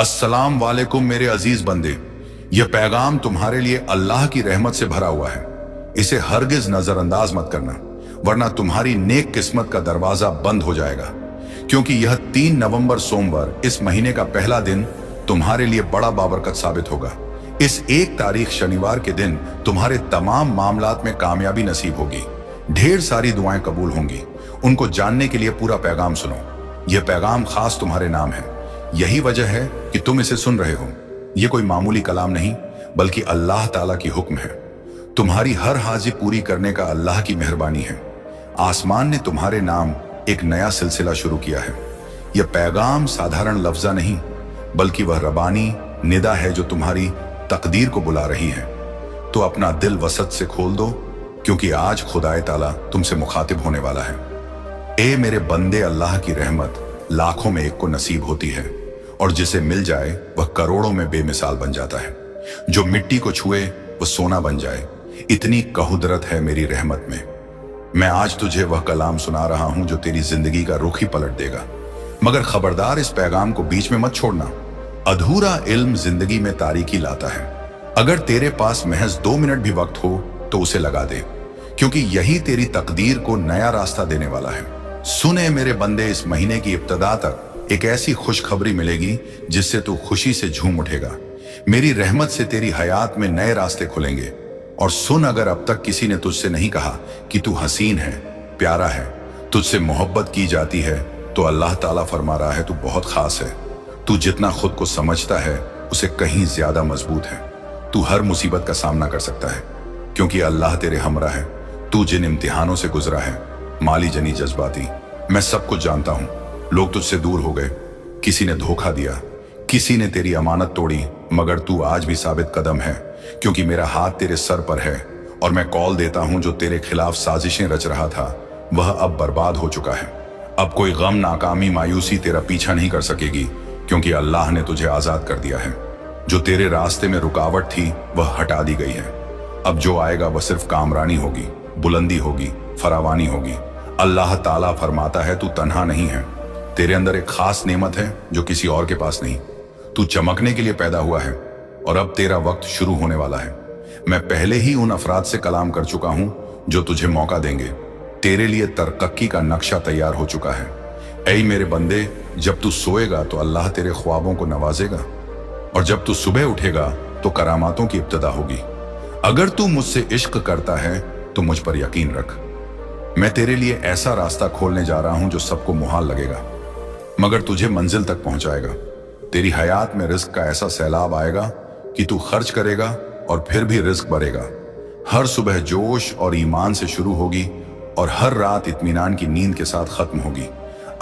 अस्सलाम वालेकुम मेरे अजीज बंदे। यह पैगाम तुम्हारे लिए अल्लाह की रहमत से भरा हुआ है। इसे हरगिज नजरअंदाज मत करना, वरना तुम्हारी नेक किस्मत का दरवाजा बंद हो जाएगा। क्योंकि यह 3 नवंबर सोमवार इस महीने का पहला दिन तुम्हारे लिए बड़ा बाबरकत साबित होगा। इस 1 तारीख शनिवार के दिन तुम्हारे तमाम मामलात में कामयाबी नसीब होगी। ढेर सारी दुआएं कबूल होंगी। उनको जानने के लिए पूरा पैगाम सुनो। यह पैगाम खास तुम्हारे नाम है। यही वजह है कि तुम इसे सुन रहे हो। यह कोई मामूली कलाम नहीं, बल्कि अल्लाह ताला की हुक्म है। तुम्हारी हर हाजी पूरी करने का अल्लाह की मेहरबानी है। आसमान ने तुम्हारे नाम एक नया सिलसिला शुरू किया है। यह पैगाम साधारण लफ्जा नहीं, बल्कि वह रबानी निदा है जो तुम्हारी तकदीर को बुला रही है। तो अपना दिल वसत से खोल दो, क्योंकि आज खुदाए ताला तुमसे मुखातिब होने वाला है। ए मेरे बंदे, अल्लाह की रहमत लाखों में एक को नसीब होती है, और जिसे मिल जाए वह करोड़ों में बेमिसाल बन जाता है। जो मिट्टी को छुए वह सोना बन जाए, इतनी कहुदरत है मेरी रहमत में। मैं आज तुझे वह कलाम सुना रहा हूं जो तेरी जिंदगी का रुख ही पलट देगा। मगर खबरदार, इस पैगाम को बीच में मत छोड़ना। अधूरा इल्म जिंदगी में तारीकी लाता है। अगर तेरे पास महज 2 मिनट भी वक्त हो तो उसे लगा दे, क्योंकि यही तेरी तकदीर को नया रास्ता देने वाला है। सुने मेरे बंदे, इस महीने की इब्तिदा तक एक ऐसी खुशखबरी मिलेगी जिससे तू खुशी से झूम उठेगा। मेरी रहमत से तेरी हयात में नए रास्ते खुलेंगे। और सुन, अगर अब तक किसी ने तुझसे नहीं कहा कि तू हसीन है, प्यारा है, तुझसे मोहब्बत की जाती है, तो अल्लाह ताला फरमा रहा है तू बहुत खास है। तू जितना खुद को समझता है उसे कहीं ज्यादा मजबूत है। तू हर मुसीबत का सामना कर सकता है, क्योंकि अल्लाह तेरे हमरा है। तू जिन इम्तिहानों से गुजरा है, माली जनी जज्बाती, मैं सब कुछ जानता हूं। लोग तुझसे दूर हो गए, किसी ने धोखा दिया, किसी ने तेरी अमानत तोड़ी, मगर तू आज भी साबित कदम है, क्योंकि मेरा हाथ तेरे सर पर है। और मैं कॉल देता हूं, जो तेरे खिलाफ साजिशें रच रहा था वह अब बर्बाद हो चुका है। अब कोई गम, नाकामी, मायूसी तेरा पीछा नहीं कर सकेगी, क्योंकि अल्लाह ने तुझे आजाद कर दिया है। जो तेरे रास्ते में रुकावट थी वह हटा दी गई है। अब जो आएगा वह सिर्फ कामरानी होगी, बुलंदी होगी, फरावानी होगी। अल्लाह ताला फरमाता है तू तन्हा नहीं है। तेरे अंदर एक खास नेमत है जो किसी और के पास नहीं। तू चमकने के लिए पैदा हुआ है, और अब तेरा वक्त शुरू होने वाला है। मैं पहले ही उन अफराद से कलाम कर चुका हूं जो तुझे मौका देंगे। तेरे लिए तरक्की का नक्शा तैयार हो चुका है। ऐ मेरे बंदे, जब तू सोएगा तो अल्लाह तेरे ख्वाबों को नवाजेगा, और जब तू सुबह उठेगा तो करामातों की इब्तिदा होगी। अगर तू मुझसे इश्क करता है तो मुझ पर यकीन रख। मैं तेरे लिए ऐसा रास्ता खोलने जा रहा हूं जो सबको मुहाल लगेगा, मगर तुझे मंजिल तक पहुंचाएगा। तेरी हयात में रिस्क का ऐसा सैलाब आएगा कि तू खर्च करेगा और फिर भी रिस्क बढ़ेगा। हर सुबह जोश और ईमान से शुरू होगी, और हर रात इत्मीनान की नींद के साथ खत्म होगी।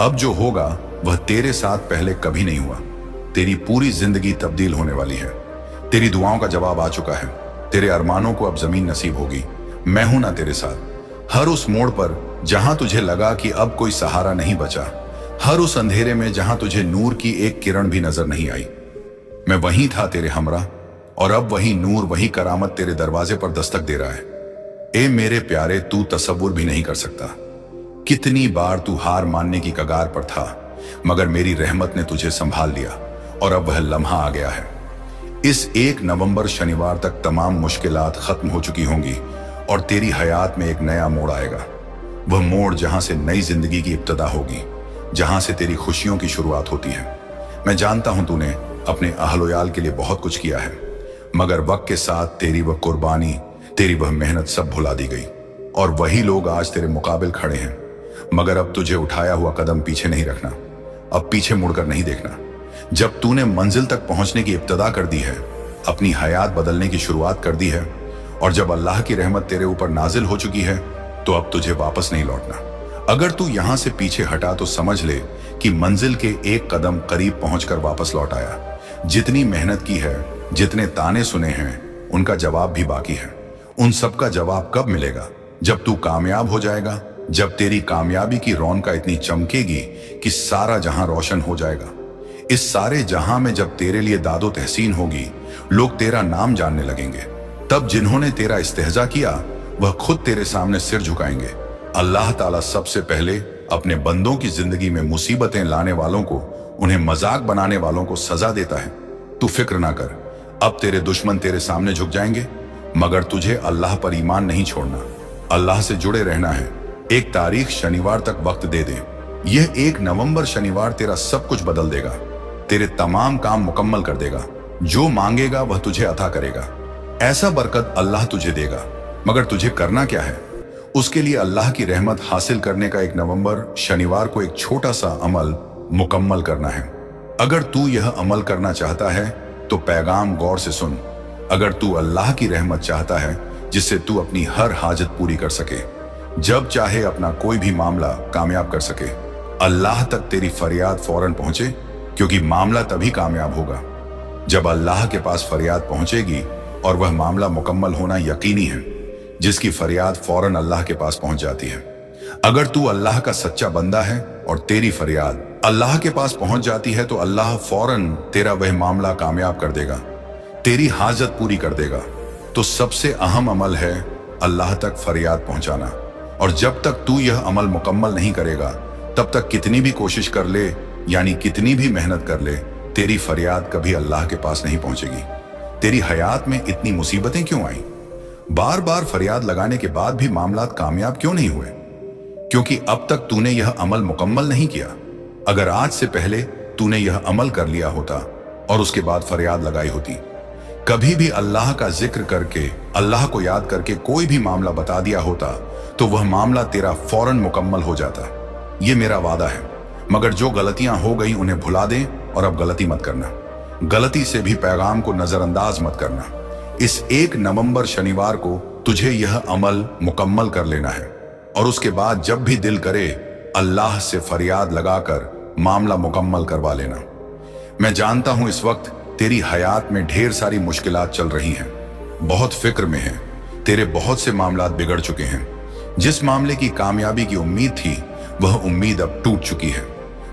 अब जो होगा वह तेरे साथ पहले कभी नहीं हुआ। तेरी पूरी जिंदगी तब्दील होने वाली है। तेरी दुआओं का जवाब आ चुका है। तेरे अरमानों को अब जमीन नसीब होगी। मैं हूं ना तेरे साथ। हर उस मोड़ पर जहां तुझे लगा कि अब कोई सहारा नहीं बचा, हर उस अंधेरे में जहां तुझे नूर की एक किरण भी नजर नहीं आई, मैं वहीं था तेरे हमरा। और अब वही नूर, वही करामत तेरे दरवाजे पर दस्तक दे रहा है। ए मेरे प्यारे, तू तसव्वुर भी नहीं कर सकता कितनी बार तू हार मानने की कगार पर था, मगर मेरी रहमत ने तुझे संभाल लिया, और अब वह लम्हा आ गया है। इस 1 नवंबर शनिवार तक तमाम मुश्किलात खत्म हो चुकी होंगी, और तेरी हयात में एक नया मोड़ आएगा। वह मोड़ जहां से नई जिंदगी की इब्तिदा होगी, जहां से तेरी खुशियों की शुरुआत होती है। मैं जानता हूं तूने अपने अहलोयाल के लिए बहुत कुछ किया है, मगर वक्त के साथ तेरी वह कुर्बानी, तेरी वह मेहनत सब भुला दी गई, और वही लोग आज तेरे मुकाबिल खड़े हैं। मगर अब तुझे उठाया हुआ कदम पीछे नहीं रखना। अब पीछे मुड़कर नहीं देखना। जब तूने मंजिल तक पहुंचने की इब्तिदा कर दी है, अपनी हयात बदलने की शुरुआत कर दी है, और जब अल्लाह की रहमत तेरे ऊपर नाजिल हो चुकी है, तो अब तुझे वापस नहीं लौटना। अगर तू यहां से पीछे हटा तो समझ ले कि मंजिल के एक कदम करीब पहुंचकर वापस लौट आया। जितनी मेहनत की है, जितने ताने सुने हैं, उनका जवाब भी बाकी है। उन सब का जवाब कब मिलेगा? जब तू कामयाब हो जाएगा, जब तेरी कामयाबी की रौनक इतनी चमकेगी कि सारा जहां रोशन हो जाएगा। इस सारे जहां में जब तेरे लिए दादो तहसीन होगी, लोग तेरा नाम जानने लगेंगे। तब जिन्होंने तेरा इस्तेहजा किया वह खुद तेरे सामने सिर झुकाएंगे। अल्लाह ताला सबसे पहले अपने बंदों की जिंदगी में मुसीबतें लाने वालों को उन्हें मजाक बनाने वालों को सजा देता है। तू फिक्र ना कर, अब तेरे दुश्मन तेरे सामने झुक जाएंगे, मगर तुझे अल्लाह पर ईमान नहीं छोड़ना, अल्लाह से जुड़े रहना है। एक तारीख शनिवार तक वक्त दे दे, यह 1 नवंबर शनिवार तेरा सब कुछ बदल देगा, तेरे तमाम काम मुकम्मल कर देगा, जो मांगेगा वह तुझे अता करेगा। ऐसा बरकत अल्लाह तुझे देगा, मगर तुझे करना क्या है? उसके लिए अल्लाह की रहमत हासिल करने का 1 नवंबर शनिवार को एक छोटा सा अमल मुकम्मल करना है। अगर तू यह अमल करना चाहता है तो पैगाम गौर से सुन। अगर तू अल्लाह की रहमत चाहता है जिससे तू अपनी हर हाजत पूरी कर सके, जब चाहे अपना कोई भी मामला कामयाब कर सके, अल्लाह तक तेरी फरियाद फौरन पहुंचे, क्योंकि मामला तभी कामयाब होगा जब अल्लाह के पास फरियाद पहुंचेगी, और वह मामला मुकम्मल होना यकीनी है। जिसकी फरियाद फौरन अल्लाह के पास पहुंच जाती है। अगर तू अल्लाह का सच्चा बंदा है और तेरी फरियाद अल्लाह के पास पहुंच जाती है, तो अल्लाह फौरन तेरा वह मामला कामयाब कर देगा, तेरी हाजत पूरी कर देगा। तो सबसे अहम अमल है अल्लाह तक फरियाद पहुंचाना, और जब तक तू यह अमल मुकम्मल नहीं करेगा, तब तक कितनी भी कोशिश कर ले, यानी कितनी भी मेहनत कर ले, तेरी फरियाद कभी अल्लाह के पास नहीं पहुंचेगी। तेरी हयात में इतनी मुसीबतें क्यों आई? बार बार फरियाद लगाने के बाद भी मामला कामयाब क्यों नहीं हुए? क्योंकि अब तक तूने यह अमल मुकम्मल नहीं किया। अगर आज से पहले तूने यह अमल कर लिया होता और उसके बाद फरियाद लगाई होती, कभी भी अल्लाह का जिक्र करके, अल्लाह को याद करके कोई भी मामला बता दिया होता, तो वह मामला तेरा फौरन मुकम्मल हो जाता। ये मेरा वादा है। मगर जो गलतियां हो गई उन्हें भुला दे, और अब गलती मत करना। गलती से भी पैगाम को नजरअंदाज मत करना। इस 1 नवंबर शनिवार को तुझे यह अमल मुकम्मल कर लेना है, और उसके बाद जब भी दिल करे अल्लाह से फरियाद लगाकर मामला मुकम्मल करवा लेना। मैं जानता हूं इस वक्त तेरी हयात में ढेर सारी मुश्किलात चल रही हैं, बहुत फिक्र में है, तेरे बहुत से मामलात बिगड़ चुके हैं। जिस मामले की कामयाबी की उम्मीद थी, वह उम्मीद अब टूट चुकी है।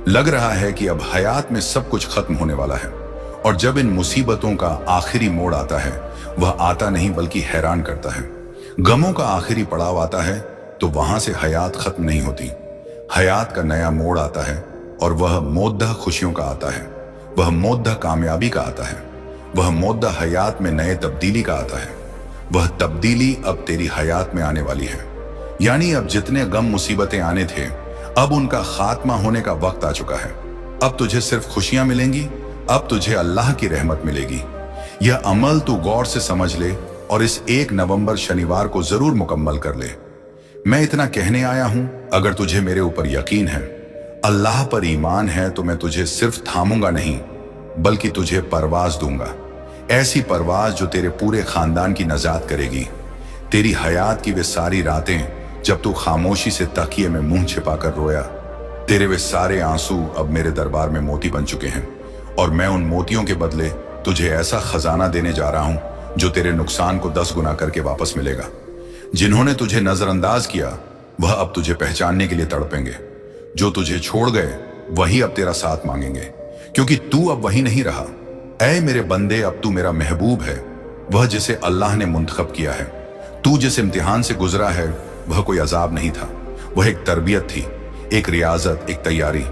लग रहा है कि अब हयात में सब कुछ खत्म होने वाला है, और जब इन मुसीबतों का आखिरी मोड़ आता है, वह आता नहीं बल्कि हैरान करता है। गमों का आखिरी पड़ाव आता है तो वहां से हयात खत्म नहीं होती। हयात का नया मोड़ आता है, और वह मोद्दा खुशियों का आता है, वह मोद्दा कामयाबी का आता है, वह मोद्दा हयात में नए तब्दीली का आता है। वह तब्दीली अब तेरी हयात में आने वाली है। यानी अब जितने गम मुसीबतें आने थे, अब उनका खात्मा होने का वक्त आ चुका है। अब तुझे सिर्फ खुशियां मिलेंगी, अब तुझे अल्लाह की रहमत मिलेगी। यह अमल तू गौर से समझ ले, और इस 1 नवंबर शनिवार को जरूर मुकम्मल कर ले। मैं इतना कहने आया हूं, अगर तुझे मेरे ऊपर यकीन है, अल्लाह पर ईमान है, तो मैं तुझे सिर्फ थामूंगा नहीं, बल्कि तुझे परवाज दूंगा। ऐसी परवाज जो तेरे पूरे खानदान की नजात करेगी। तेरी हयात की वे सारी रातें जब तू खामोशी से तकिए में मुंह छिपाकर रोया, तेरे वे सारे आंसू अब मेरे दरबार में मोती बन चुके हैं, और मैं उन मोतियों के बदले तुझे ऐसा खजाना देने जा रहा हूं जो तेरे नुकसान को 10 गुना करके वापस मिलेगा। जिन्होंने तुझे नजरअंदाज किया, वह अब तुझे पहचानने के लिए तड़पेंगे। जो तुझे छोड़ गए, वही अब तेरा साथ मांगेंगे, क्योंकि तू अब वही नहीं रहा। ऐ मेरे बंदे, अब तू मेरा महबूब है, वह जिसे अल्लाह ने मुंतखब किया है। तू जिस इम्तिहान से गुजरा है, वह कोई अजाब नहीं था, वह एक तरबियत थी, एक रियाजत, एक तैयारी।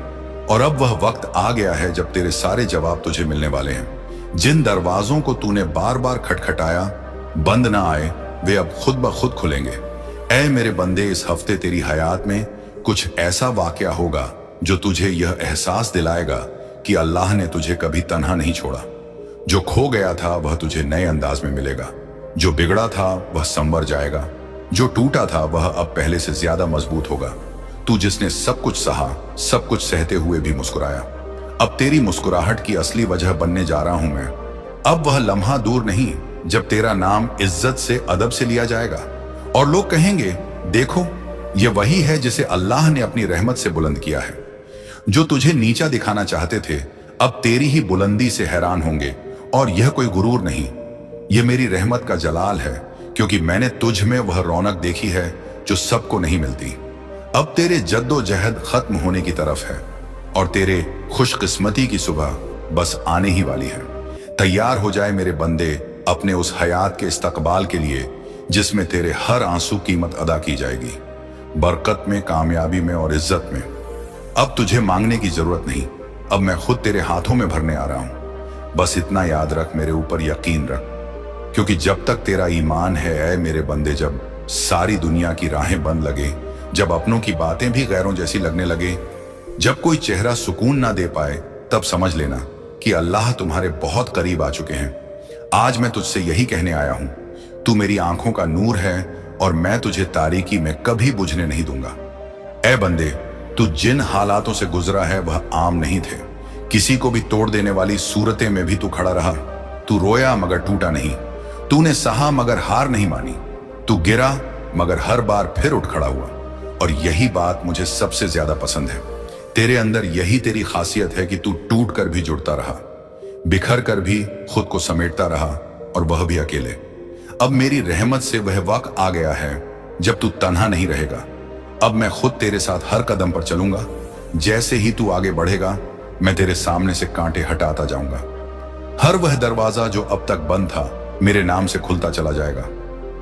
और अब वह वक्त आ गया है जब तेरे सारे जवाब तुझे मिलने वाले हैं। जिन दरवाजों को तूने बार बार खटखटाया, बंद ना आए, वे अब खुद ब खुद खुलेंगे। ऐ मेरे बंदे, इस हफ्ते तेरी हयात में कुछ ऐसा वाकया होगा जो तुझे यह एहसास दिलाएगा कि अल्लाह ने तुझे कभी तन्हा नहीं छोड़ा। जो खो गया था वह तुझे नए अंदाज में मिलेगा, जो बिगड़ा था वह संवर जाएगा, जो टूटा था वह अब पहले से ज्यादा मजबूत होगा। तू जिसने सब कुछ सहा, सब कुछ सहते हुए भी मुस्कुराया, अब तेरी मुस्कुराहट की असली वजह बनने जा रहा हूं मैं। अब वह लम्हा दूर नहीं जब तेरा नाम इज्जत से, अदब से लिया जाएगा, और लोग कहेंगे, देखो यह वही है जिसे अल्लाह ने अपनी रहमत से बुलंद किया है। जो तुझे नीचा दिखाना चाहते थे, अब तेरी ही बुलंदी से हैरान होंगे। और यह कोई गुरूर नहीं, यह मेरी रहमत का जलाल है, क्योंकि मैंने तुझ में वह रौनक देखी है जो सबको नहीं मिलती। अब तेरे जद्दोजहद खत्म होने की तरफ है, और तेरे खुशकिस्मती की सुबह बस आने ही वाली है। तैयार हो जाए मेरे बंदे अपने उस हयात के इस्तकबाल के लिए जिसमें तेरे हर आंसू कीमत अदा की जाएगी, बरकत में, कामयाबी में और इज्जत में। अब तुझे मांगने की जरूरत नहीं, अब मैं खुद तेरे हाथों में भरने आ रहा हूं। बस इतना याद रख, मेरे ऊपर यकीन रख, क्योंकि जब तक तेरा ईमान है ऐ मेरे बंदे, जब सारी दुनिया की राहें बंद लगे, जब अपनों की बातें भी गैरों जैसी लगने लगे, जब कोई चेहरा सुकून ना दे पाए, तब समझ लेना कि अल्लाह तुम्हारे बहुत करीब आ चुके हैं। आज मैं तुझसे यही कहने आया हूं, तू मेरी आंखों का नूर है और मैं तुझे तारीकी में कभी बुझने नहीं दूंगा। ऐ बंदे, तू जिन हालातों से गुजरा है वह आम नहीं थे। किसी को भी तोड़ देने वाली सूरतें में भी तू खड़ा रहा। तू रोया मगर टूटा नहीं, तूने सहा मगर हार नहीं मानी, तू गिरा मगर हर बार फिर उठ खड़ा हुआ। और यही बात मुझे सबसे ज्यादा पसंद है, तेरे अंदर यही तेरी खासियत है कि तू टूट कर भी जुड़ता रहा, बिखर कर भी खुद को समेटता रहा, और वह भी अकेले। अब मेरी रहमत से वह वक्त आ गया है जब तू तन्हा नहीं रहेगा। अब मैं खुद तेरे साथ हर कदम पर चलूंगा। जैसे ही तू आगे बढ़ेगा, मैं तेरे सामने से कांटे हटाता जाऊंगा। हर वह दरवाजा जो अब तक बंद था, मेरे नाम से खुलता चला जाएगा।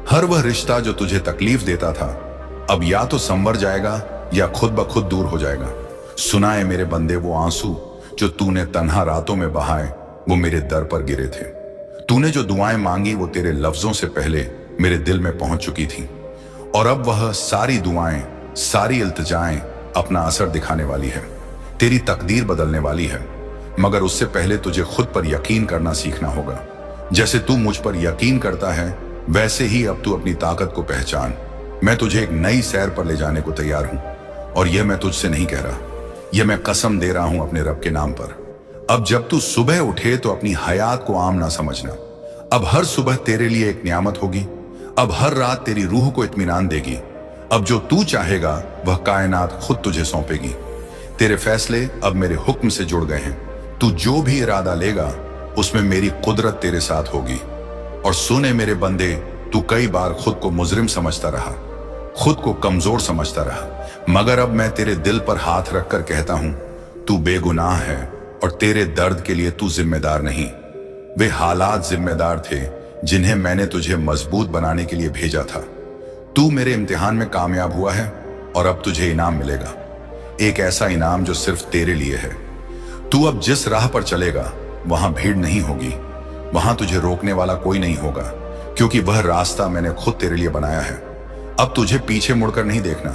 हर वह रिश्ता जो तुझे तकलीफ देता था, अब या तो संवर जाएगा या खुद ब खुद दूर हो जाएगा। सुनाए मेरे बंदे वो आंसू जो तूने तन्हा रातों में बहाए, वो मेरे दर पर गिरे थे। तूने जो दुआएं मांगी वो तेरे लफ्जों से पहले मेरे दिल में पहुंच चुकी थी, और अब वह सारी दुआएं, सारी इल्तिजाएं अपना असर दिखाने वाली है। तेरी तकदीर बदलने वाली है, मगर उससे पहले तुझे खुद पर यकीन करना सीखना होगा। जैसे तू मुझ पर यकीन करता है, वैसे ही अब तू अपनी ताकत को पहचान। मैं तुझे एक नई सैर पर ले जाने को तैयार हूं, और यह मैं तुझसे नहीं कह रहा, यह मैं कसम दे रहा हूं अपने रब के नाम पर। अब जब तू सुबह उठे तो अपनी हयात को आम ना समझना। अब हर सुबह तेरे लिए एक नियामत होगी। अब हर रात तेरी रूह को इत्मीनान देगी। अब जो तू चाहेगा वह कायनात खुद तुझे सौंपेगी। तेरे फैसले अब मेरे हुक्म से जुड़ गए हैं। तू जो भी इरादा लेगा उसमें मेरी कुदरत तेरे साथ होगी। और सुने मेरे बंदे, तू कई बार खुद को मुजरिम समझता रहा, खुद को कमजोर समझता रहा, मगर अब मैं तेरे दिल पर हाथ रखकर कहता हूं, तू बेगुनाह है और तेरे दर्द के लिए तू जिम्मेदार नहीं। वे हालात जिम्मेदार थे जिन्हें मैंने तुझे मजबूत बनाने के लिए भेजा था। तू मेरे इम्तिहान में कामयाब हुआ है और अब तुझे इनाम मिलेगा, एक ऐसा इनाम जो सिर्फ तेरे लिए है। तू अब जिस राह पर चलेगा वहां भीड़ नहीं होगी, वहां तुझे रोकने वाला कोई नहीं होगा, क्योंकि वह रास्ता मैंने खुद तेरे लिए बनाया है। अब तुझे पीछे मुड़कर नहीं देखना,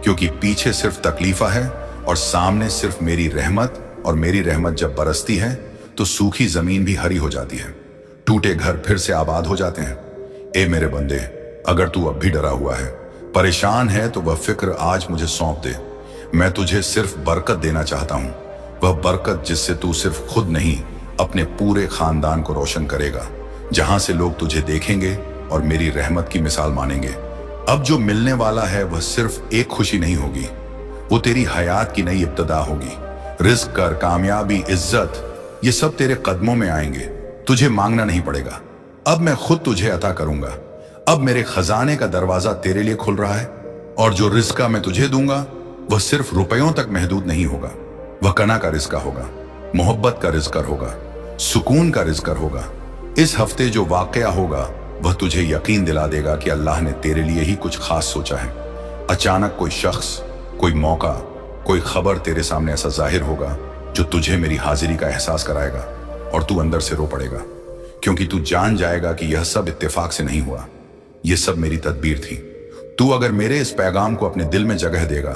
क्योंकि पीछे सिर्फ तकलीफा है और सामने सिर्फ मेरी रहमत। और मेरी रहमत जब बरसती है तो सूखी जमीन भी हरी हो जाती है, टूटे घर फिर से आबाद हो जाते हैं। ए मेरे बंदे, अगर तू अब भी डरा हुआ है, परेशान है, तो वह फिक्र आज मुझे सौंप दे। मैं तुझे सिर्फ बरकत देना चाहता हूं, वह बरकत जिससे तू सिर्फ खुद नहीं अपने पूरे खानदान को रोशन करेगा, जहां से लोग तुझे देखेंगे और मेरी रहमत की मिसाल मानेंगे। अब जो मिलने वाला है वह सिर्फ एक खुशी नहीं होगी, वो तेरी हयात की नई इब्तदा होगी। रिस्क कर, कामयाबी, इज्जत, ये सब तेरे कदमों में आएंगे। तुझे मांगना नहीं पड़ेगा, अब मैं खुद तुझे अता करूंगा। अब मेरे खजाने का दरवाजा तेरे लिए खुल रहा है, और जो रिस्क मैं तुझे दूंगा वह सिर्फ रुपयों तक महदूद नहीं होगा। वह कना का रिस्क होगा, मोहब्बत का रिस्क होगा, सुकून का रिस्क होगा। इस हफ्ते जो वाकया होगा वह तुझे यकीन दिला देगा कि अल्लाह ने तेरे लिए ही कुछ खास सोचा है। अचानक कोई शख्स, कोई मौका, कोई खबर तेरे सामने ऐसा जाहिर होगा जो तुझे मेरी हाजिरी का एहसास कराएगा, और तू अंदर से रो पड़ेगा, क्योंकि तू जान जाएगा कि यह सब इत्तेफाक से नहीं हुआ, यह सब मेरी तदबीर थी। तू अगर मेरे इस पैगाम को अपने दिल में जगह देगा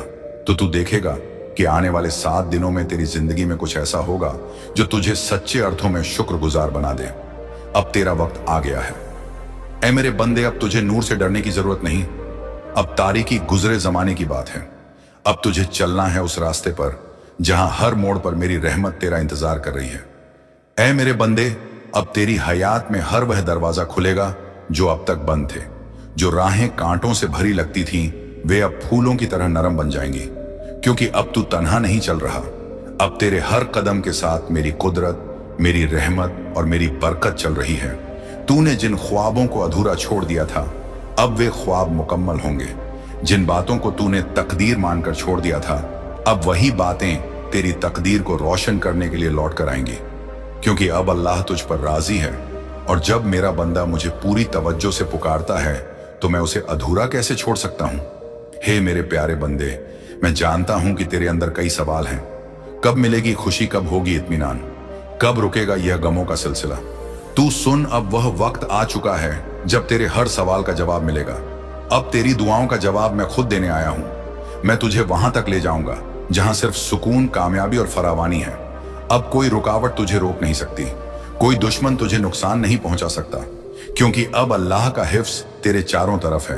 तो तू देखेगा कि आने वाले 7 दिनों में तेरी जिंदगी में कुछ ऐसा होगा जो तुझे सच्चे अर्थों में शुक्रगुजार बना दे। अब तेरा वक्त आ गया है। ऐ मेरे बंदे, अब तुझे नूर से डरने की जरूरत नहीं, अब तारीकी गुजरे जमाने की बात है। अब तुझे चलना है उस रास्ते पर जहां हर मोड़ पर मेरी रहमत तेरा इंतजार कर रही है। ऐ मेरे बंदे, अब तेरी हयात में हर वह दरवाजा खुलेगा जो अब तक बंद थे। जो राहें कांटों से भरी लगती थीं, वे अब फूलों की तरह नरम बन जाएंगी, क्योंकि अब तू तन्हा नहीं चल रहा। अब तेरे हर कदम के साथ मेरी कुदरत, मेरी रहमत और मेरी बरकत चल रही है। तूने जिन ख्वाबों को अधूरा छोड़ दिया था, अब वे ख्वाब मुकम्मल होंगे। जिन बातों को तूने तकदीर मानकर छोड़ दिया था, अब वही बातें तेरी तकदीर को रोशन करने के लिए लौट कर आएंगी, क्योंकि अब अल्लाह तुझ पर राजी है। और जब मेरा बंदा मुझे पूरी तवज्जो से पुकारता है तो मैं उसे अधूरा कैसे छोड़ सकता हूं। हे मेरे प्यारे बंदे, मैं जानता हूं कि तेरे अंदर कई सवाल हैं, कब मिलेगी खुशी, कब होगी इत्मीनान, कब रुकेगा यह गमों का सिलसिला। तू सुन, अब वह वक्त आ चुका है जब तेरे हर सवाल का जवाब मिलेगा। अब तेरी दुआओं का जवाब मैं खुद देने आया हूं। मैं तुझे वहां तक ले जाऊंगा जहां सिर्फ सुकून, कामयाबी और फरावानी है। अब कोई रुकावट तुझे रोक नहीं सकती, कोई दुश्मन तुझे नुकसान नहीं पहुंचा सकता, क्योंकि अब अल्लाह का हिफ्ज तेरे चारों तरफ है।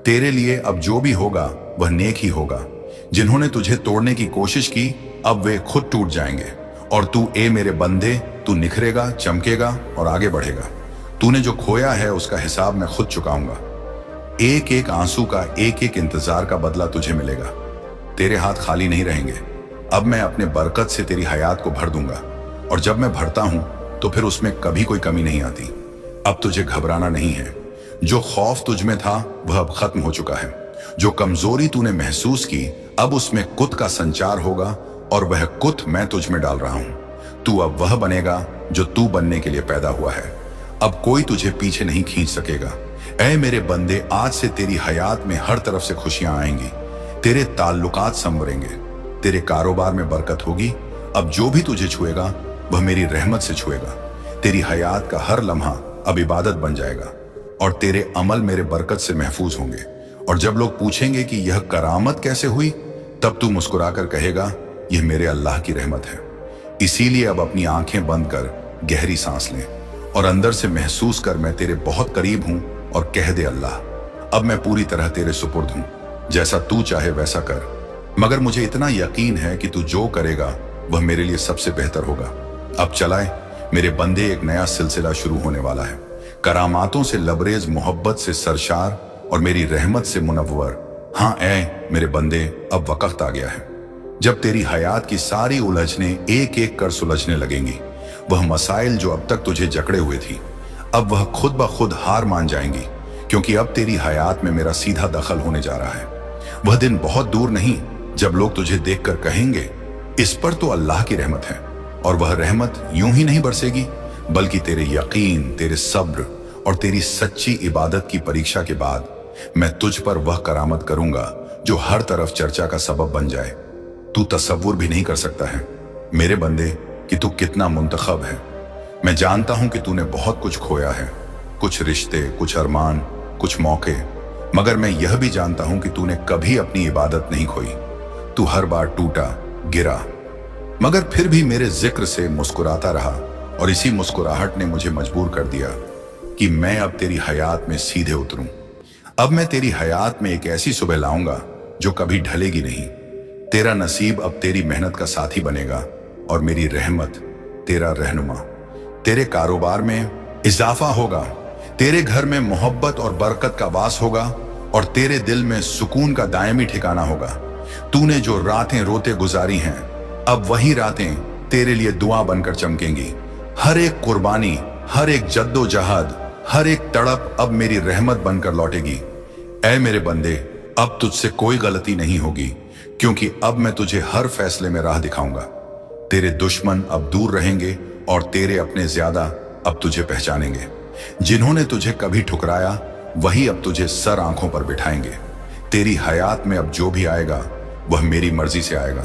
तेरे लिए अब जो भी होगा वह नेक ही होगा। जिन्होंने तुझे तोड़ने की कोशिश की अब वे खुद टूट जाएंगे, और तू ए मेरे बंदे, तू निखरेगा, चमकेगा और आगे बढ़ेगा। तूने जो खोया है उसका हिसाब मैं खुद चुकाऊंगा। एक एक आंसू का, एक एक इंतजार का बदला तुझे मिलेगा। तेरे हाथ खाली नहीं रहेंगे। अब मैं अपने बरकत से तेरी हयात को भर दूंगा, और जब मैं भरता हूं तो फिर उसमें कभी कोई कमी नहीं आती। अब तुझे घबराना नहीं है। जो खौफ तुझ में था वह अब खत्म हो चुका है। जो कमजोरी तूने महसूस की अब उसमें कुत का संचार होगा, और वह कुत मैं तुझ में डाल रहा हूं। तू अब वह बनेगा जो तू बनने के लिए पैदा हुआ है। अब कोई तुझे पीछे नहीं खींच सकेगा। ऐ मेरे बंदे, आज से तेरी हयात में हर तरफ से खुशियां आएंगी। तेरे ताल्लुकात संवरेंगे, तेरे कारोबार में बरकत होगी। अब जो भी तुझे छुएगा वह मेरी रहमत से छुएगा। तेरी हयात का हर लम्हा अब इबादत बन जाएगा, और तेरे अमल मेरे बरकत से महफूज होंगे। और जब लोग पूछेंगे कि यह करामत कैसे हुई, तब तू मुस्कुराकर कहेगा, यह मेरे अल्लाह की रहमत है। इसीलिए अब अपनी आंखें बंद कर गहरी सांस लें, और अंदर से महसूस कर मैं तेरे बहुत करीब हूं, और कह दे अल्लाह, अब मैं पूरी तरह तेरे सुपुर्द हूं। जैसा तू चाहे वैसा कर, मगर मुझे इतना यकीन है कि तू जो करेगा वह मेरे लिए सबसे बेहतर होगा। अब चलाए मेरे बंदे, एक नया सिलसिला शुरू होने वाला है। करामातों से लबरेज, मोहब्बत से सरशार और मेरी रहमत से मुनव्वर। हाँ ऐ मेरे बंदे, अब वक्त आ गया है जब तेरी हयात की सारी उलझने एक एक कर सुलझने लगेंगी। वह मसाइल जो अब तक तुझे जकड़े हुए थी, अब वह खुद ब खुद हार मान जाएंगी, क्योंकि अब तेरी हयात में मेरा सीधा दखल होने जा रहा है। वह दिन बहुत दूर नहीं जब लोग तुझे देखकर कहेंगे, इस पर तो अल्लाह की रहमत है। और वह रहमत यूं ही नहीं बरसेगी, बल्कि तेरे यकीन, तेरे सब्र और तेरी सच्ची इबादत की परीक्षा के बाद मैं तुझ पर वह करामत करूंगा जो हर तरफ चर्चा का सबब बन जाए। तू तसव्वुर भी नहीं कर सकता है मेरे बंदे कि तू कितना मुंतखब है। मैं जानता हूं कि तूने बहुत कुछ खोया है, कुछ रिश्ते, कुछ अरमान, कुछ मौके, मगर मैं यह भी जानता हूं कि तूने कभी अपनी इबादत नहीं खोई। तू हर बार टूटा, गिरा, मगर फिर भी मेरे जिक्र से मुस्कुराता रहा, और इसी मुस्कुराहट ने मुझे मजबूर कर दिया कि मैं अब तेरी हयात में सीधे उतरूं। अब मैं तेरी हयात में एक ऐसी सुबह लाऊंगा जो कभी ढलेगी नहीं। तेरा नसीब अब तेरी मेहनत का साथी बनेगा, और मेरी रहमत तेरा रहनुमा। तेरे कारोबार में इजाफा होगा, तेरे घर में मोहब्बत और बरकत का वास होगा, और तेरे दिल में सुकून का दायमी ठिकाना होगा। तूने जो रातें रोते गुजारी हैं, अब वही रातें तेरे लिए दुआ बनकर चमकेंगी। हर एक कुर्बानी, हर एक जद्दोजहद, हर एक तड़प अब मेरी रहमत बनकर लौटेगी। ऐ मेरे बंदे, अब तुझसे कोई गलती नहीं होगी, क्योंकि अब मैं तुझे हर फैसले में राह दिखाऊंगा। तेरे दुश्मन अब दूर रहेंगे, और तेरे अपने ज्यादा अब तुझे पहचानेंगे। जिन्होंने तुझे कभी ठुकराया वही अब तुझे सर आंखों पर बिठाएंगे। तेरी हयात में अब जो भी आएगा वह मेरी मर्जी से आएगा।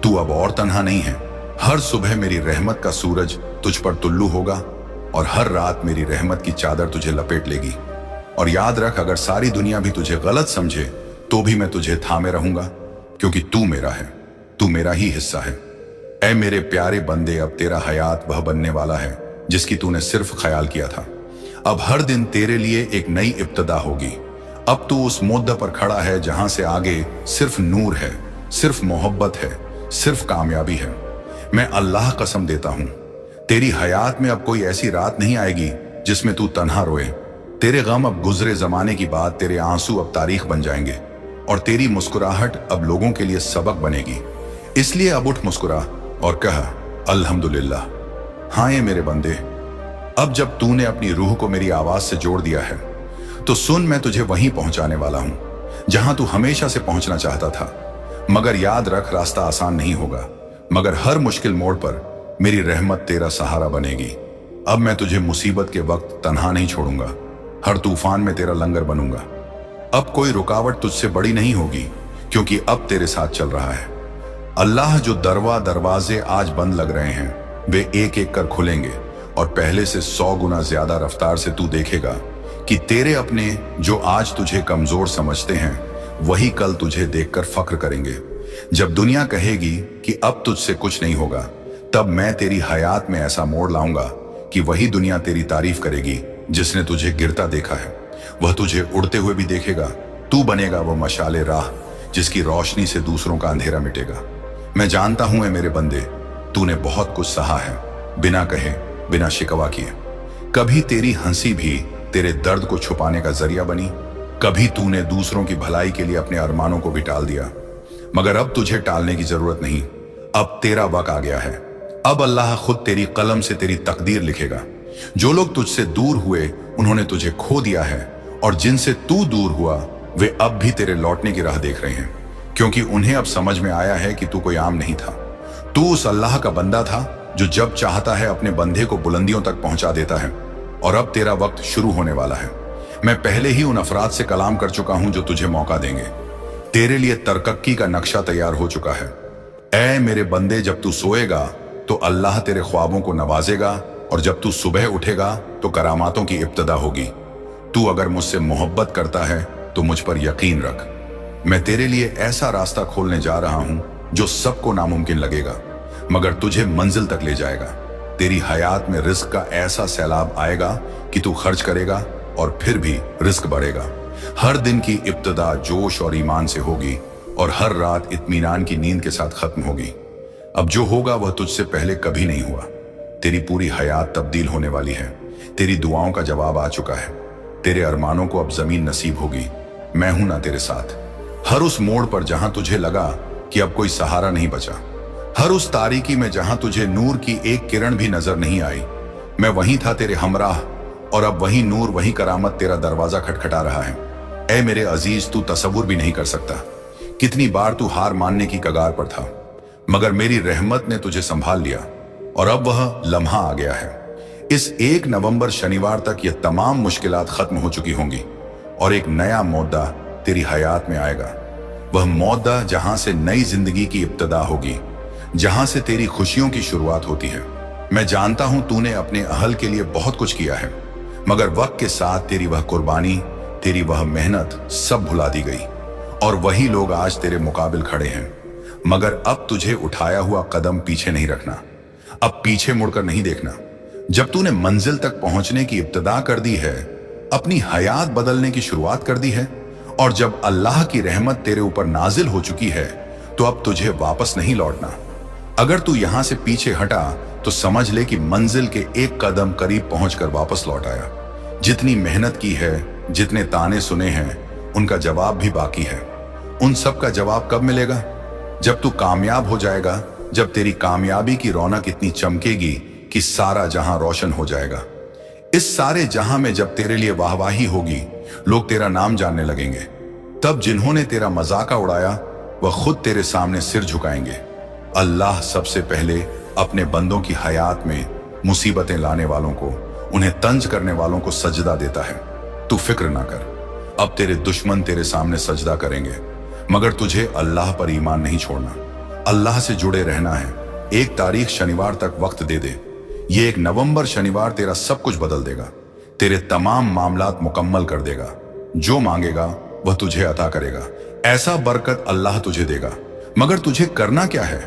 तू अब और तन्हा नहीं है। हर सुबह मेरी रहमत का सूरज तुझ पर तुल्लू होगा, और हर रात मेरी रहमत की चादर तुझे लपेट लेगी। और याद रख, अगर सारी दुनिया भी तुझे गलत समझे तो भी मैं तुझे थामे रहूंगा, क्योंकि तू मेरा है, तू मेरा ही हिस्सा है। ऐ मेरे प्यारे बंदे, अब तेरा हयात वह बनने वाला है जिसकी तूने सिर्फ ख्याल किया था। अब हर दिन तेरे लिए एक नई इब्तिदा होगी। अब तू उस मुद्दा पर खड़ा है जहां से आगे सिर्फ नूर है, सिर्फ मोहब्बत है, सिर्फ कामयाबी है। मैं अल्लाह कसम देता हूं, तेरी हयात में अब कोई ऐसी रात नहीं आएगी जिसमें तू तन्हा रोए। तेरे गम अब गुजरे जमाने की बात, तेरे आंसू अब तारीख बन जाएंगे, और तेरी मुस्कुराहट अब लोगों के लिए सबक बनेगी। इसलिए अब उठ, मुस्कुरा और कह अल्हम्दुलिल्लाह। हाँ ये मेरे बंदे, अब जब तूने अपनी रूह को मेरी आवाज से जोड़ दिया है तो सुन, मैं तुझे वहीं पहुंचाने वाला हूं जहां तू हमेशा से पहुंचना चाहता था। मगर याद रख, रास्ता आसान नहीं होगा, मगर हर मुश्किल मोड़ पर मेरी रहमत तेरा सहारा बनेगी। अब मैं तुझे मुसीबत के वक्त तन्हा नहीं छोड़ूंगा, हर तूफान में तेरा लंगर बनूंगा। अब कोई रुकावट तुझसे बड़ी नहीं होगी, क्योंकि अब तेरे साथ चल रहा है। अल्लाह जो दरवाजे आज बंद लग रहे हैं वे एक एक कर खुलेंगे और पहले से 100 गुना ज्यादा रफ्तार से तू देखेगा कि तेरे अपने जो आज तुझे कमजोर समझते हैं वही कल तुझे देखकर फख्र करेंगे। जब दुनिया कहेगी कि अब तुझसे कुछ नहीं होगा, तब मैं तेरी हयात में ऐसा मोड़ लाऊंगा कि वही दुनिया तेरी तारीफ करेगी जिसने तुझे गिरता देखा है। वह तुझे उड़ते हुए भी देखेगा। तू बनेगा वो मशाले राह जिसकी रोशनी से दूसरों का अंधेरा मिटेगा। मैं जानता हूं मेरे बंदे, तूने बहुत कुछ सहा है, बिना कहे, बिना शिकवा किए। कभी तेरी हंसी भी तेरे दर्द को छुपाने का जरिया बनी, कभी तूने दूसरों की भलाई के लिए अपने अरमानों को भी टाल दिया। मगर अब तुझे टालने की जरूरत नहीं, अब तेरा वक्त आ गया है। अब अल्लाह खुद तेरी कलम से तेरी तकदीर लिखेगा। जो लोग तुझसे दूर हुए उन्होंने तुझे खो दिया है, और जिनसे तू दूर हुआ वे अब भी तेरे लौटने की राह देख रहे हैं, क्योंकि उन्हें अब समझ में आया है कि तू कोई आम नहीं था। तू उस अल्लाह का बंदा था जो जब चाहता है अपने बंदे को बुलंदियों तक पहुंचा देता है। और अब तेरा वक्त शुरू होने वाला है। मैं पहले ही उन अफराद से कलाम कर चुका हूं जो तुझे मौका देंगे। तेरे लिए तरक्की का नक्शा तैयार हो चुका है। ऐ मेरे बंदे, जब तू सोएगा तो अल्लाह तेरे ख्वाबों को नवाजेगा, और जब तू सुबह उठेगा तो करामातों की इब्तदा होगी। तू अगर मुझसे मोहब्बत करता है तो मुझ पर यकीन रख। मैं तेरे लिए ऐसा रास्ता खोलने जा रहा हूं जो सबको नामुमकिन लगेगा, मगर तुझे मंजिल तक ले जाएगा। तेरी हयात में रिस्क का ऐसा सैलाब आएगा कि तू खर्च करेगा और फिर भी रिस्क बढ़ेगा। हर दिन की इब्तदा जोश और ईमान से होगी, और हर रात इत्मीनान की नींद के साथ खत्म होगी। अब जो होगा वह तुझसे पहले कभी नहीं हुआ। तेरी पूरी हयात तब्दील होने वाली है। तेरी दुआओं का जवाब आ चुका है। तेरे अरमानों को अब जमीन नसीब होगी। मैं हूं ना तेरे साथ। हर उस मोड़ पर जहां तुझे लगा कि अब कोई सहारा नहीं बचा, हर उस तारीकी में जहां तुझे नूर की एक किरण भी नजर नहीं आई, मैं वहीं था तेरे हमराह, और अब वही नूर, वही करामत तेरा दरवाजा खटखटा रहा है। ऐ मेरे अजीज, तू तसव्वुर भी नहीं कर सकता कितनी बार तू हार मानने की कगार पर था, मगर मेरी रहमत ने तुझे संभाल लिया, और अब वह लम्हा आ गया है। इस 1 नवंबर शनिवार तक ये तमाम मुश्किलात खत्म हो चुकी होंगी, और एक नया मौदा तेरी हयात में आएगा। वह मौदा जहां से नई जिंदगी की इब्तदा होगी, जहां से तेरी खुशियों की शुरुआत होती है। मैं जानता हूं तूने अपने अहल के लिए बहुत कुछ किया है, मगर वक्त के साथ तेरी वह कुर्बानी, तेरी वह मेहनत सब भुला दी गई, और वही लोग आज तेरे मुकाबिल खड़े हैं। मगर अब तुझे उठाया हुआ कदम पीछे नहीं रखना, अब पीछे मुड़कर नहीं देखना। जब तूने मंजिल तक पहुंचने की इब्तदा कर दी है, अपनी हयात बदलने की शुरुआत कर दी है, और जब अल्लाह की रहमत तेरे ऊपर नाजिल हो चुकी है, तो अब तुझे वापस नहीं लौटना। अगर तू यहां से पीछे हटा तो समझ ले कि मंजिल के एक कदम करीब पहुंचकर वापस लौट आया। जितनी मेहनत की है, जितने ताने सुने हैं, उनका जवाब भी बाकी है। उन सब का जवाब कब मिलेगा? जब तू कामयाब हो जाएगा, जब तेरी कामयाबी की रौनक इतनी चमकेगी कि सारा जहां रोशन हो जाएगा। इस सारे जहां में जब तेरे लिए वाहवाही होगी, लोग तेरा नाम जानने लगेंगे, तब जिन्होंने तेरा मजाका उड़ाया वह खुद तेरे सामने सिर झुकाएंगे। अल्लाह सबसे पहले अपने बंदों की हयात में मुसीबतें लाने वालों को, उन्हें तंज करने वालों को सजदा देता है। तू फिक्र ना कर, अब तेरे दुश्मन तेरे सामने सजदा करेंगे, मगर तुझे अल्लाह पर ईमान नहीं छोड़ना। अल्लाह से जुड़े रहना है। एक तारीख शनिवार तक वक्त दे दे। ये 1 नवंबर शनिवार तेरा सब कुछ बदल देगा, तेरे तमाम मामलात मुकम्मल कर देगा। जो मांगेगा वह तुझे अता करेगा। ऐसा बरकत अल्लाह तुझे देगा, मगर तुझे करना क्या है?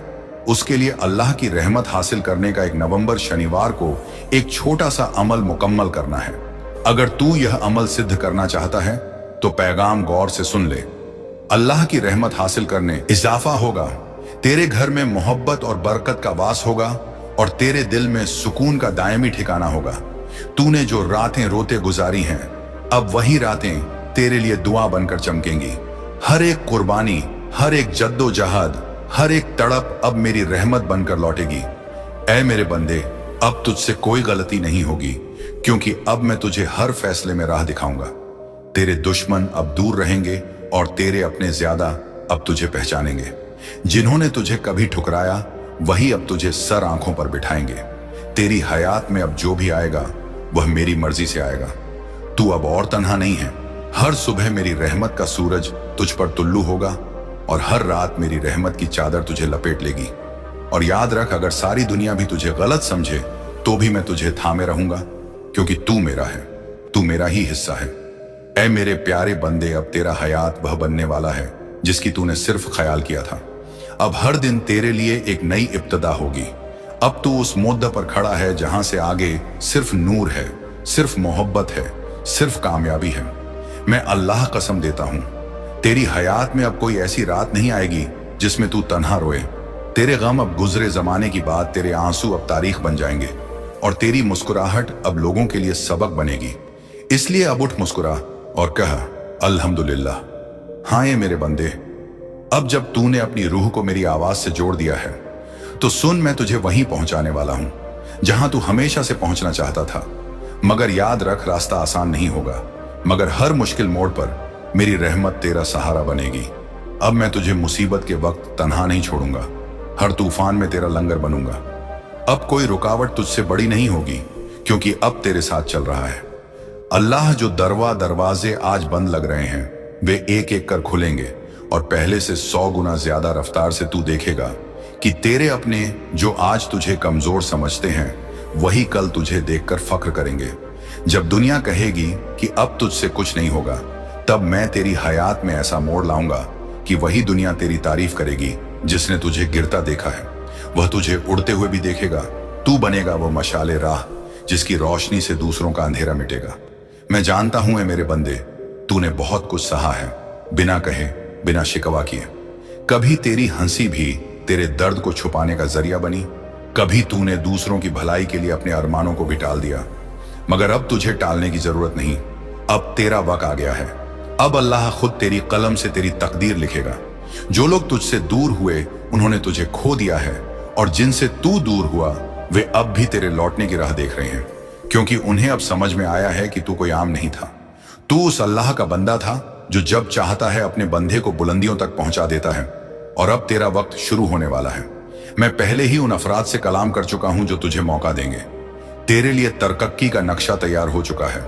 उसके लिए अल्लाह की रहमत हासिल करने का 1 नवंबर शनिवार को एक छोटा सा अमल मुकम्मल करना है। अगर तू यह अमल सिद्ध करना चाहता है तो पैगाम गौर से सुन ले। अल्लाह की रहमत हासिल करने इजाफा होगा, तेरे घर में मोहब्बत और बरकत का वास होगा, और तेरे दिल में सुकून का दायमी ठिकाना होगा। तूने जो रातें रोते गुजारी हैं, अब वही रातें तेरे लिए दुआ बनकर चमकेंगी। हर एक कुर्बानी, हर एक जद्दोजहद, हर एक तड़प अब मेरी रहमत बनकर लौटेगी। ऐ मेरे बंदे, अब तुझसे कोई गलती नहीं होगी, क्योंकि अब मैं तुझे हर फैसले में राह दिखाऊंगा। तेरे दुश्मन अब दूर रहेंगे, और तेरे अपने ज्यादा अब तुझे पहचानेंगे। जिन्होंने तुझे कभी ठुकराया वही अब तुझे सर आंखों पर बिठाएंगे। तेरी हयात में अब जो भी आएगा वह मेरी मर्जी से आएगा। तू अब और तन्हा नहीं है। हर सुबह मेरी रहमत का सूरज तुझ पर तुल्लू होगा, और हर रात मेरी रहमत की चादर तुझे लपेट लेगी। और याद रख, अगर सारी दुनिया भी तुझे गलत समझे तो भी मैं तुझे थामे रहूंगा, क्योंकि तू मेरा है, तू मेरा ही हिस्सा है। ऐ मेरे प्यारे बंदे, अब तेरा हयात वह बनने वाला है जिसकी तूने सिर्फ ख्याल किया था। अब हर दिन तेरे लिए एक नई इब्तिदा होगी। अब तू उस मुद्दा पर खड़ा है जहां से आगे सिर्फ नूर है, सिर्फ मोहब्बत है, सिर्फ कामयाबी है। मैं अल्लाह कसम देता हूं, तेरी हयात में अब कोई ऐसी रात नहीं आएगी जिसमें तू तन्हा रोए। तेरे गम अब गुजरे जमाने की बात, तेरे आंसू अब तारीख बन जाएंगे और तेरी मुस्कुराहट अब लोगों के लिए सबक बनेगी। इसलिए अब उठ, मुस्कुरा और कह अल्हम्दुलिल्लाह। हाँ ये मेरे बंदे, अब जब तूने अपनी रूह को मेरी आवाज से जोड़ दिया है तो सुन, मैं तुझे वहीं पहुंचाने वाला हूं जहां तू हमेशा से पहुंचना चाहता था। मगर याद रख, रास्ता आसान नहीं होगा, मगर हर मुश्किल मोड़ पर मेरी रहमत तेरा सहारा बनेगी। अब मैं तुझे मुसीबत के वक्त तन्हा नहीं छोड़ूंगा, हर तूफान में तेरा लंगर बनूंगा। अब कोई रुकावट तुझसे बड़ी नहीं होगी, क्योंकि अब तेरे साथ चल रहा है अल्लाह। जो दरवाजे आज बंद लग रहे हैं वे एक एक कर खुलेंगे और पहले से 100 गुना ज्यादा रफ्तार से तू देखेगा कि तेरे अपने जो आज तुझे कमजोर समझते हैं वही कल तुझे देखकर फख्र करेंगे। जब दुनिया कहेगी कि अब तुझसे कुछ नहीं होगा, तब मैं तेरी हयात में ऐसा मोड़ लाऊंगा कि वही दुनिया तेरी तारीफ करेगी जिसने तुझे गिरता देखा है। वह तुझे उड़ते हुए भी देखेगा। तू बनेगा वो मशाले राह जिसकी रोशनी से दूसरों का अंधेरा मिटेगा। मैं जानता हूं मेरे बंदे, तूने बहुत कुछ सहा है, बिना कहे, बिना शिकवा किए। कभी तेरी हंसी भी तेरे दर्द को छुपाने का जरिया बनी, कभी तूने दूसरों की भलाई के लिए अपने अरमानों को भी टाल दिया। मगर अब तुझे टालने की जरूरत नहीं, अब तेरा वक्त आ गया है। अब अल्लाह खुद तेरी कलम से तेरी तकदीर लिखेगा। जो लोग तुझसे दूर हुए उन्होंने तुझे खो दिया है, और जिनसे तू दूर हुआ वे अब भी तेरे लौटने की राह देख रहे हैं, क्योंकि उन्हें अब समझ में आया है कि तू कोई आम नहीं था। तू उस अल्लाह का बंदा था जो जब चाहता है अपने बंदे को बुलंदियों तक पहुंचा देता है। और अब तेरा वक्त शुरू होने वाला है। मैं पहले ही उन अफराद से कलाम कर चुका हूं जो तुझे मौका देंगे। तेरे लिए तरक्की का नक्शा तैयार हो चुका है।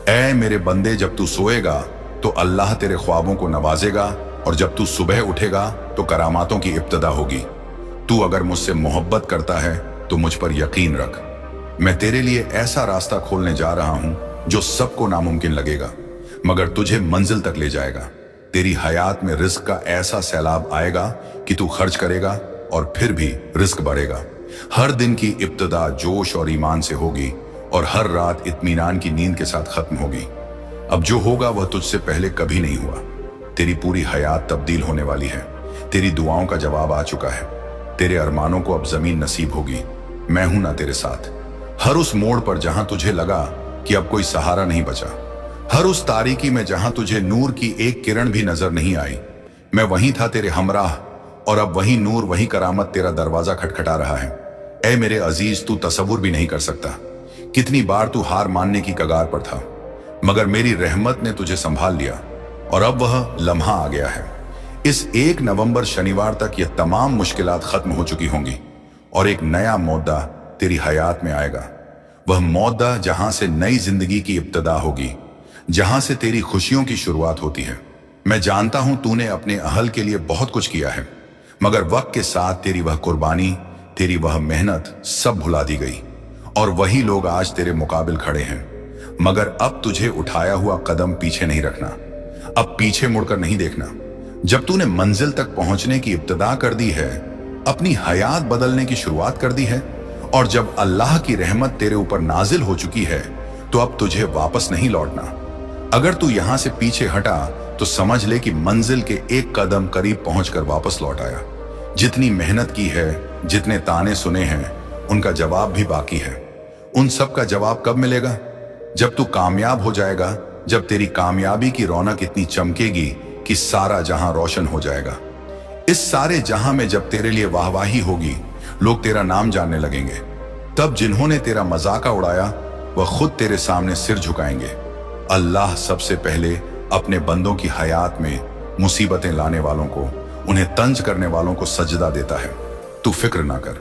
ऐ मेरे बंदे, जब तू सोएगा तो अल्लाह तेरे ख्वाबों को नवाजेगा, और जब तू सुबह उठेगा तो करामातों की इब्तिदा होगी। तू अगर मुझसे मोहब्बत करता है तो मुझ पर यकीन रख। मैं तेरे लिए ऐसा रास्ता खोलने जा रहा हूं जो सबको नामुमकिन लगेगा, मगर तुझे मंजिल तक ले जाएगा। तेरी हयात में रिस्क का ऐसा सैलाब आएगा कि तू खर्च करेगा और फिर भी रिस्क बढ़ेगा। हर दिन की इब्तिदा जोश और ईमान से होगी, और हर रात इत्मीनान की नींद के साथ खत्म होगी। अब जो होगा वह तुझसे पहले कभी नहीं हुआ। तेरी पूरी हयात तब्दील होने वाली है। तेरी दुआओं का जवाब आ चुका है। तेरे अरमानों को अब जमीन नसीब होगी। मैं हूं ना तेरे साथ। हर उस मोड़ पर जहां तुझे लगा कि अब कोई सहारा नहीं बचा, हर उस तारीकी में जहां तुझे नूर की एक किरण भी नजर नहीं आई, मैं वहीं था तेरे हमराह, और अब वही नूर, वही करामत तेरा दरवाजा खटखटा रहा है। ऐ मेरे अजीज, तू तसव्वुर भी नहीं कर सकता कितनी बार तू हार मानने की कगार पर था, मगर मेरी रहमत ने तुझे संभाल लिया, और अब वह लम्हा आ गया है। इस 1 नवंबर शनिवार तक यह तमाम मुश्किलात खत्म हो चुकी होंगी, और एक नया मौदा तेरी हयात में आएगा। वह मौदा जहां से नई जिंदगी की इब्तिदा होगी, जहां से तेरी खुशियों की शुरुआत होती है। मैं जानता हूं तूने अपने अहल के लिए बहुत कुछ किया है, मगर वक्त के साथ तेरी वह कुर्बानी, तेरी वह मेहनत सब भुला दी गई, और वही लोग आज तेरे मुकाबिल खड़े हैं। मगर अब तुझे उठाया हुआ कदम पीछे नहीं रखना, अब पीछे मुड़कर नहीं देखना। जब तूने मंजिल तक पहुंचने की इब्तिदा कर दी है, अपनी हयात बदलने की शुरुआत कर दी है, और जब अल्लाह की रहमत तेरे ऊपर नाजिल हो चुकी है, तो अब तुझे वापस नहीं लौटना। अगर तू यहां से पीछे हटा तो समझ ले कि मंजिल के एक कदम करीब पहुंचकर वापस लौट आया। जितनी मेहनत की है, जितने ताने सुने हैं, उनका जवाब भी बाकी है। उन सब का जवाब कब मिलेगा? जब तू कामयाब हो जाएगा, जब तेरी कामयाबी की रौनक इतनी चमकेगी कि सारा जहां रोशन हो जाएगा। इस सारे जहां में जब तेरे लिए वाहवाही होगी, लोग तेरा नाम जानने लगेंगे, तब जिन्होंने तेरा मजाका उड़ाया वह खुद तेरे सामने सिर झुकाएंगे। अल्लाह सबसे पहले अपने बंदों की हयात में मुसीबतें लाने वालों को, उन्हें तंज करने वालों को सजदा देता है। तू फिक्र ना कर,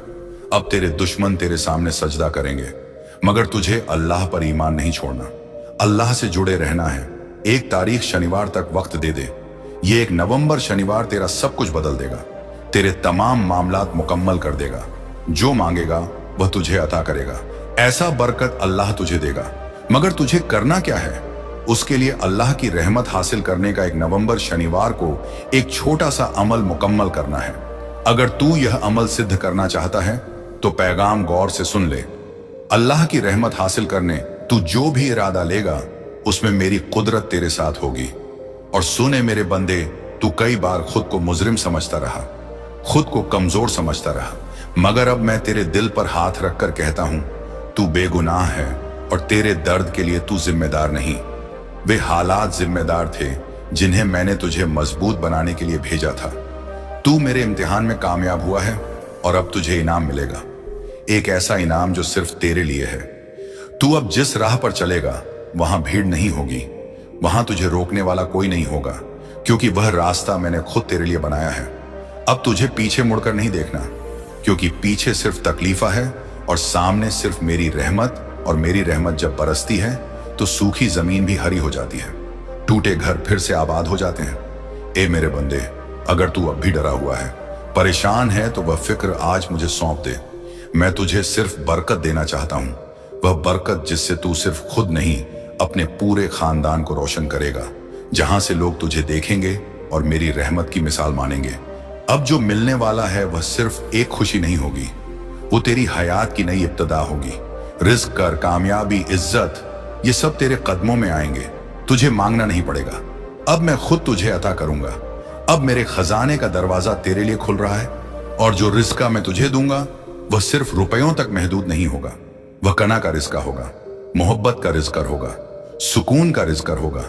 अब तेरे दुश्मन तेरे सामने सजदा करेंगे, मगर तुझे अल्लाह पर ईमान नहीं छोड़ना। अल्लाह से जुड़े रहना है। एक तारीख शनिवार तक वक्त दे दे। ये 1 नवंबर शनिवार तेरा सब कुछ बदल देगा, तेरे तमाम मामलात मुकम्मल कर देगा। जो मांगेगा वह तुझे अता करेगा। ऐसा बरकत अल्लाह तुझे देगा। मगर तुझे करना क्या है? उसके लिए अल्लाह की रहमत हासिल करने का 1 नवंबर शनिवार को एक छोटा सा अमल मुकम्मल करना है। अगर तू यह अमल सिद्ध करना चाहता है तो पैगाम गौर से सुन ले। अल्लाह की रहमत हासिल करने तू जो भी इरादा लेगा उसमें मेरी कुदरत तेरे साथ होगी। और सुने मेरे बंदे, तू कई बार खुद को मुजरिम समझता रहा, खुद को कमजोर समझता रहा, मगर अब मैं तेरे दिल पर हाथ रखकर कहता हूं, तू बेगुनाह है और तेरे दर्द के लिए तू जिम्मेदार नहीं। वे हालात जिम्मेदार थे जिन्हें मैंने तुझे मजबूत बनाने के लिए भेजा था। तू मेरे इम्तिहान में कामयाब हुआ है और अब तुझे इनाम मिलेगा, एक ऐसा इनाम जो सिर्फ तेरे लिए है। तू अब जिस राह पर चलेगा वहां भीड़ नहीं होगी, वहां तुझे रोकने वाला कोई नहीं होगा, क्योंकि वह रास्ता मैंने खुद तेरे लिए बनाया है। अब तुझे पीछे मुड़कर नहीं देखना, क्योंकि पीछे सिर्फ तकलीफा है और सामने सिर्फ मेरी रहमत। और मेरी रहमत जब बरसती है तो सूखी जमीन भी हरी हो जाती है, टूटे घर फिर से आबाद हो जाते हैं। ए मेरे बंदे, अगर तू अब भी डरा हुआ है, परेशान है, तो वह फिक्र आज मुझे सौंप दे। मैं तुझे सिर्फ बरकत देना चाहता हूं, वह बरकत जिससे तू सिर्फ खुद नहीं अपने पूरे खानदान को रोशन करेगा, जहां से लोग तुझे देखेंगे और मेरी रहमत की मिसाल मानेंगे। अब जो मिलने वाला है वह सिर्फ एक खुशी नहीं होगी, वो तेरी हयात की नई इब्तिदा होगी। रिस्क कर, कामयाबी, इज्जत, ये सब तेरे कदमों में आएंगे। तुझे मांगना नहीं पड़ेगा, अब मैं खुद तुझे अता करूंगा। अब मेरे खजाने का दरवाजा तेरे लिए खुल रहा है, और जो रिस्का मैं तुझे दूंगा वह सिर्फ रुपयों तक महदूद नहीं होगा। वह कना का रिस्का होगा, मोहब्बत का रिस्क होगा, सुकून का रिस्क होगा।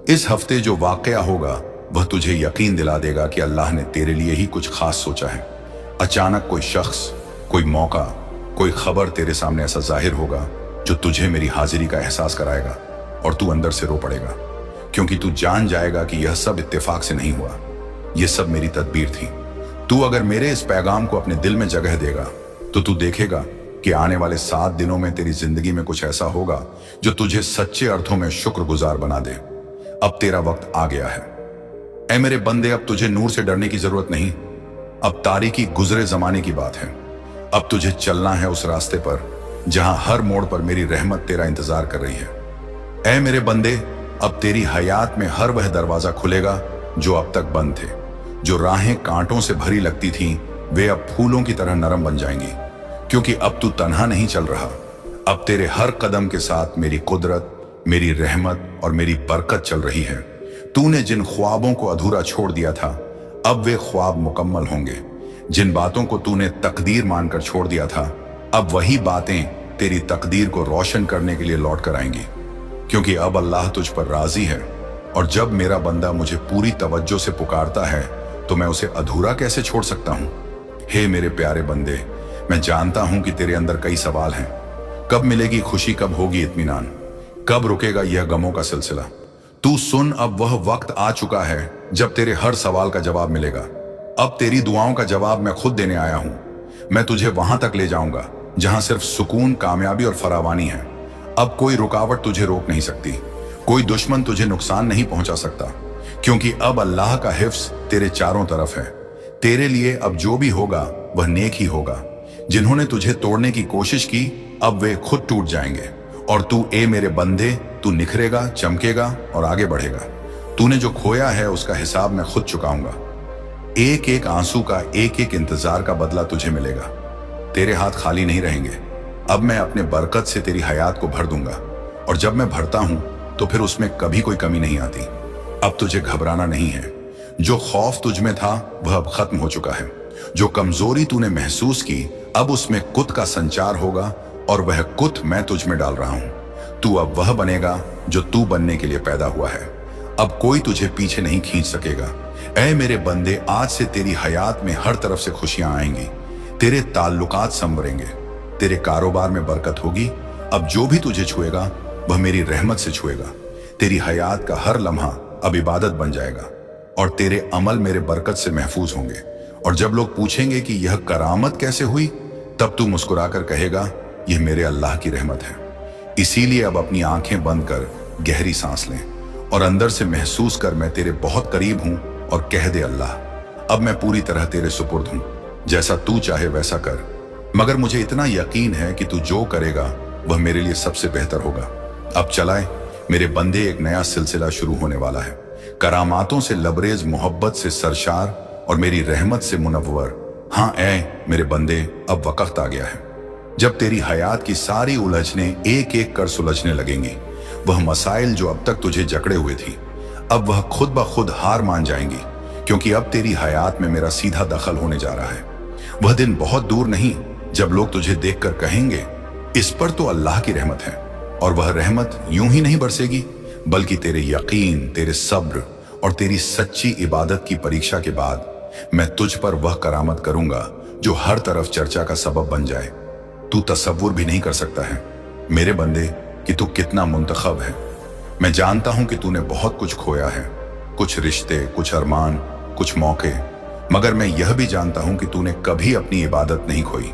इस हफ्ते जो वाकया होगा वह तुझे यकीन दिला देगा कि अल्लाह ने तेरे लिए ही कुछ खास सोचा है। अचानक कोई शख्स, कोई मौका, कोई खबर तेरे सामने ऐसा जाहिर होगा जो तुझे मेरी हाजिरी का एहसास कराएगा, और तू अंदर से रो पड़ेगा, क्योंकि तू जान जाएगा कि यह सब इत्तेफाक से नहीं हुआ, यह सब मेरी तदबीर थी। तू अगर मेरे इस पैगाम को अपने दिल में जगह देगा तो तू देखेगा कि आने वाले 7 दिनों में तेरी जिंदगी में कुछ ऐसा होगा जो तुझे सच्चे अर्थों में शुक्रगुजार बना दे। अब तेरा वक्त आ गया है। ऐ मेरे बंदे, अब तुझे नूर से डरने की जरूरत नहीं, अब तारीकी गुजरे जमाने की बात है। अब तुझे चलना है उस रास्ते पर जहां हर मोड़ पर मेरी रहमत तेरा इंतजार कर रही है। ऐ मेरे बंदे, अब तेरी हयात में हर वह दरवाजा खुलेगा जो अब तक बंद थे। जो राहें कांटों से भरी लगती थीं, वे अब फूलों की तरह नरम बन जाएंगी, क्योंकि अब तू तन्हा नहीं चल रहा। अब तेरे हर कदम के साथ मेरी कुदरत, मेरी रहमत और मेरी बरकत चल रही है। तूने जिन ख्वाबों को अधूरा छोड़ दिया था, अब वे ख्वाब मुकम्मल होंगे। जिन बातों को तूने तकदीर मानकर छोड़ दिया था, अब वही बातें तेरी तकदीर को रोशन करने के लिए लौट कर आएंगी, क्योंकि अब अल्लाह तुझ पर राजी है। और जब मेरा बंदा मुझे पूरी तवज्जो से पुकारता है तो मैं उसे अधूरा कैसे छोड़ सकता हूं? हे मेरे प्यारे बंदे, मैं जानता हूं कि तेरे अंदर कई सवाल हैं। कब मिलेगी खुशी, कब होगी इत्मीनान, कब रुकेगा यह गमों का सिलसिला? तू सुन, अब वह वक्त आ चुका है जब तेरे हर सवाल का जवाब मिलेगा। अब तेरी दुआओं का जवाब मैं खुद देने आया हूं। मैं तुझे वहां तक ले जाऊंगा जहां सिर्फ सुकून, कामयाबी और फरावानी है। अब कोई रुकावट तुझे रोक नहीं सकती, कोई दुश्मन तुझे नुकसान नहीं पहुंचा सकता, क्योंकि अब अल्लाह का हिफ्ज तेरे चारों तरफ है। तेरे लिए अब जो भी होगा वह नेक ही होगा। जिन्होंने तुझे तोड़ने की कोशिश की, अब वे खुद टूट जाएंगे। और तू, ए मेरे बंदे, तू निखरेगा, चमकेगा और आगे बढ़ेगा। तूने जो खोया है उसका हिसाब मैं खुद चुकाऊंगा। एक एक आंसू का, एक एक इंतजार का बदला तुझे मिलेगा। तेरे हाथ खाली नहीं रहेंगे। अब मैं अपने बरकत से तेरी हयात को भर दूंगा, और जब मैं भरता हूं तो फिर उसमें कभी कोई कमी नहीं आती। अब तुझे घबराना नहीं है। जो खौफ तुझ में था वह अब खत्म हो चुका है। जो कमजोरी तूने महसूस की, अब उसमें कुत का संचार होगा, और वह कुत मैं तुझ में डाल रहा हूं। तू अब वह बनेगा जो तू बनने के लिए पैदा हुआ है। अब कोई तुझे पीछे नहीं खींच सकेगा। ऐ मेरे बंदे, आज से तेरी हयात में हर तरफ से खुशियां आएंगी, तेरे ताल्लुकात संवरेंगे, तेरे कारोबार में बरकत होगी। अब जो भी तुझे छुएगा वह मेरी रहमत से छुएगा। तेरी हयात का हर लम्हा अब इबादत बन जाएगा, और तेरे अमल मेरे बरकत से महफूज होंगे। और जब लोग पूछेंगे कि यह करामत कैसे हुई, तब तू मुस्कुराकर कहेगा, यह मेरे अल्लाह की रहमत है। इसीलिए अब अपनी आंखें बंद कर गहरी सांस लें और अंदर से महसूस कर, मैं तेरे बहुत करीब हूं और कह दे अल्लाह, अब मैं पूरी तरह तेरे सुपुर्द हूं, जैसा तू चाहे वैसा कर, मगर मुझे इतना यकीन है कि तू जो करेगा वह मेरे लिए सबसे बेहतर होगा। अब चलाए मेरे बंदे, एक नया सिलसिला शुरू होने वाला है, करामातों से लबरेज, मोहब्बत से सरशार और मेरी रहमत से मुनव्वर। हाँ ऐ मेरे बंदे, अब वक्त आ गया है जब तेरी हयात की सारी उलझनें एक एक कर सुलझने लगेंगी। वह मसाइल जो अब तक तुझे जकड़े हुए थी, अब वह खुद ब खुद हार मान जाएंगी, क्योंकि अब तेरी हयात में मेरा सीधा दखल होने जा रहा है। वह दिन बहुत दूर नहीं जब लोग तुझे देखकर कहेंगे, इस पर तो अल्लाह की रहमत है। और वह रहमत यूं ही नहीं बरसेगी, बल्कि तेरे यकीन, तेरे सब्र और तेरी सच्ची इबादत की परीक्षा के बाद मैं तुझ पर वह करामत करूंगा जो हर तरफ चर्चा का सबब बन जाए। तू तसव्वुर भी नहीं कर सकता है मेरे बंदे कि तू कितना मुंतखब है। मैं जानता हूं कि तूने बहुत कुछ खोया है, कुछ रिश्ते, कुछ अरमान, कुछ मौके, मगर मैं यह भी जानता हूं कि तूने कभी अपनी इबादत नहीं खोई।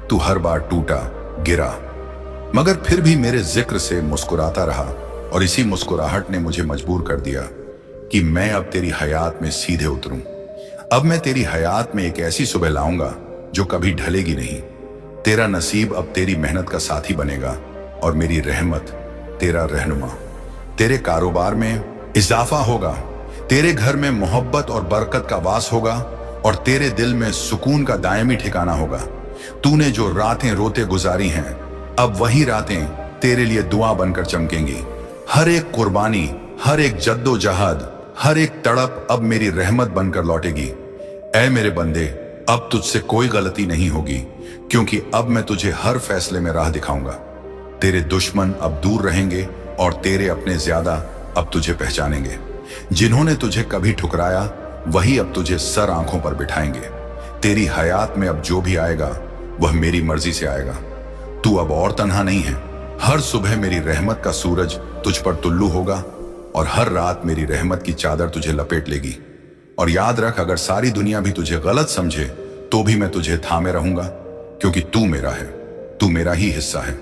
तू हर बार टूटा, गिरा, मगर फिर भी मेरे जिक्र से मुस्कुराता रहा, और इसी मुस्कुराहट ने मुझे मजबूर कर दिया कि मैं अब तेरी हयात में सीधे उतरूं। अब मैं तेरी हयात में एक ऐसी सुबह लाऊंगा जो कभी ढलेगी नहीं। तेरा नसीब अब तेरी मेहनत का साथी बनेगा और मेरी रहमत तेरा रहनुमा। तेरे कारोबार में इजाफा होगा, तेरे घर में मोहब्बत और बरकत का वास होगा, और तेरे दिल में सुकून का दायमी ठिकाना होगा। तूने जो रातें रोते गुजारी हैं, अब वही रातें तेरे लिए दुआ बनकर चमकेंगी। हर एक कुर्बानी, हर एक जद्दोजहद, हर एक तड़प अब मेरी रहमत बनकर लौटेगी। ऐ मेरे बंदे, अब तुझसे कोई गलती नहीं होगी, क्योंकि अब मैं तुझे हर फैसले में राह दिखाऊंगा। तेरे दुश्मन अब दूर रहेंगे और तेरे अपने ज्यादा अब तुझे पहचानेंगे। जिन्होंने तुझे कभी ठुकराया वही अब तुझे सर आंखों पर बिठाएंगे। तेरी हयात में अब जो भी आएगा वह मेरी मर्जी से आएगा। तू अब और तन्हा नहीं है। हर सुबह मेरी रहमत का सूरज तुझ पर तुल्लू होगा, और हर रात मेरी रहमत की चादर तुझे लपेट लेगी। और याद रख, अगर सारी दुनिया भी तुझे गलत समझे तो भी मैं तुझे थामे रहूंगा, क्योंकि तू मेरा है, तू मेरा ही हिस्सा है।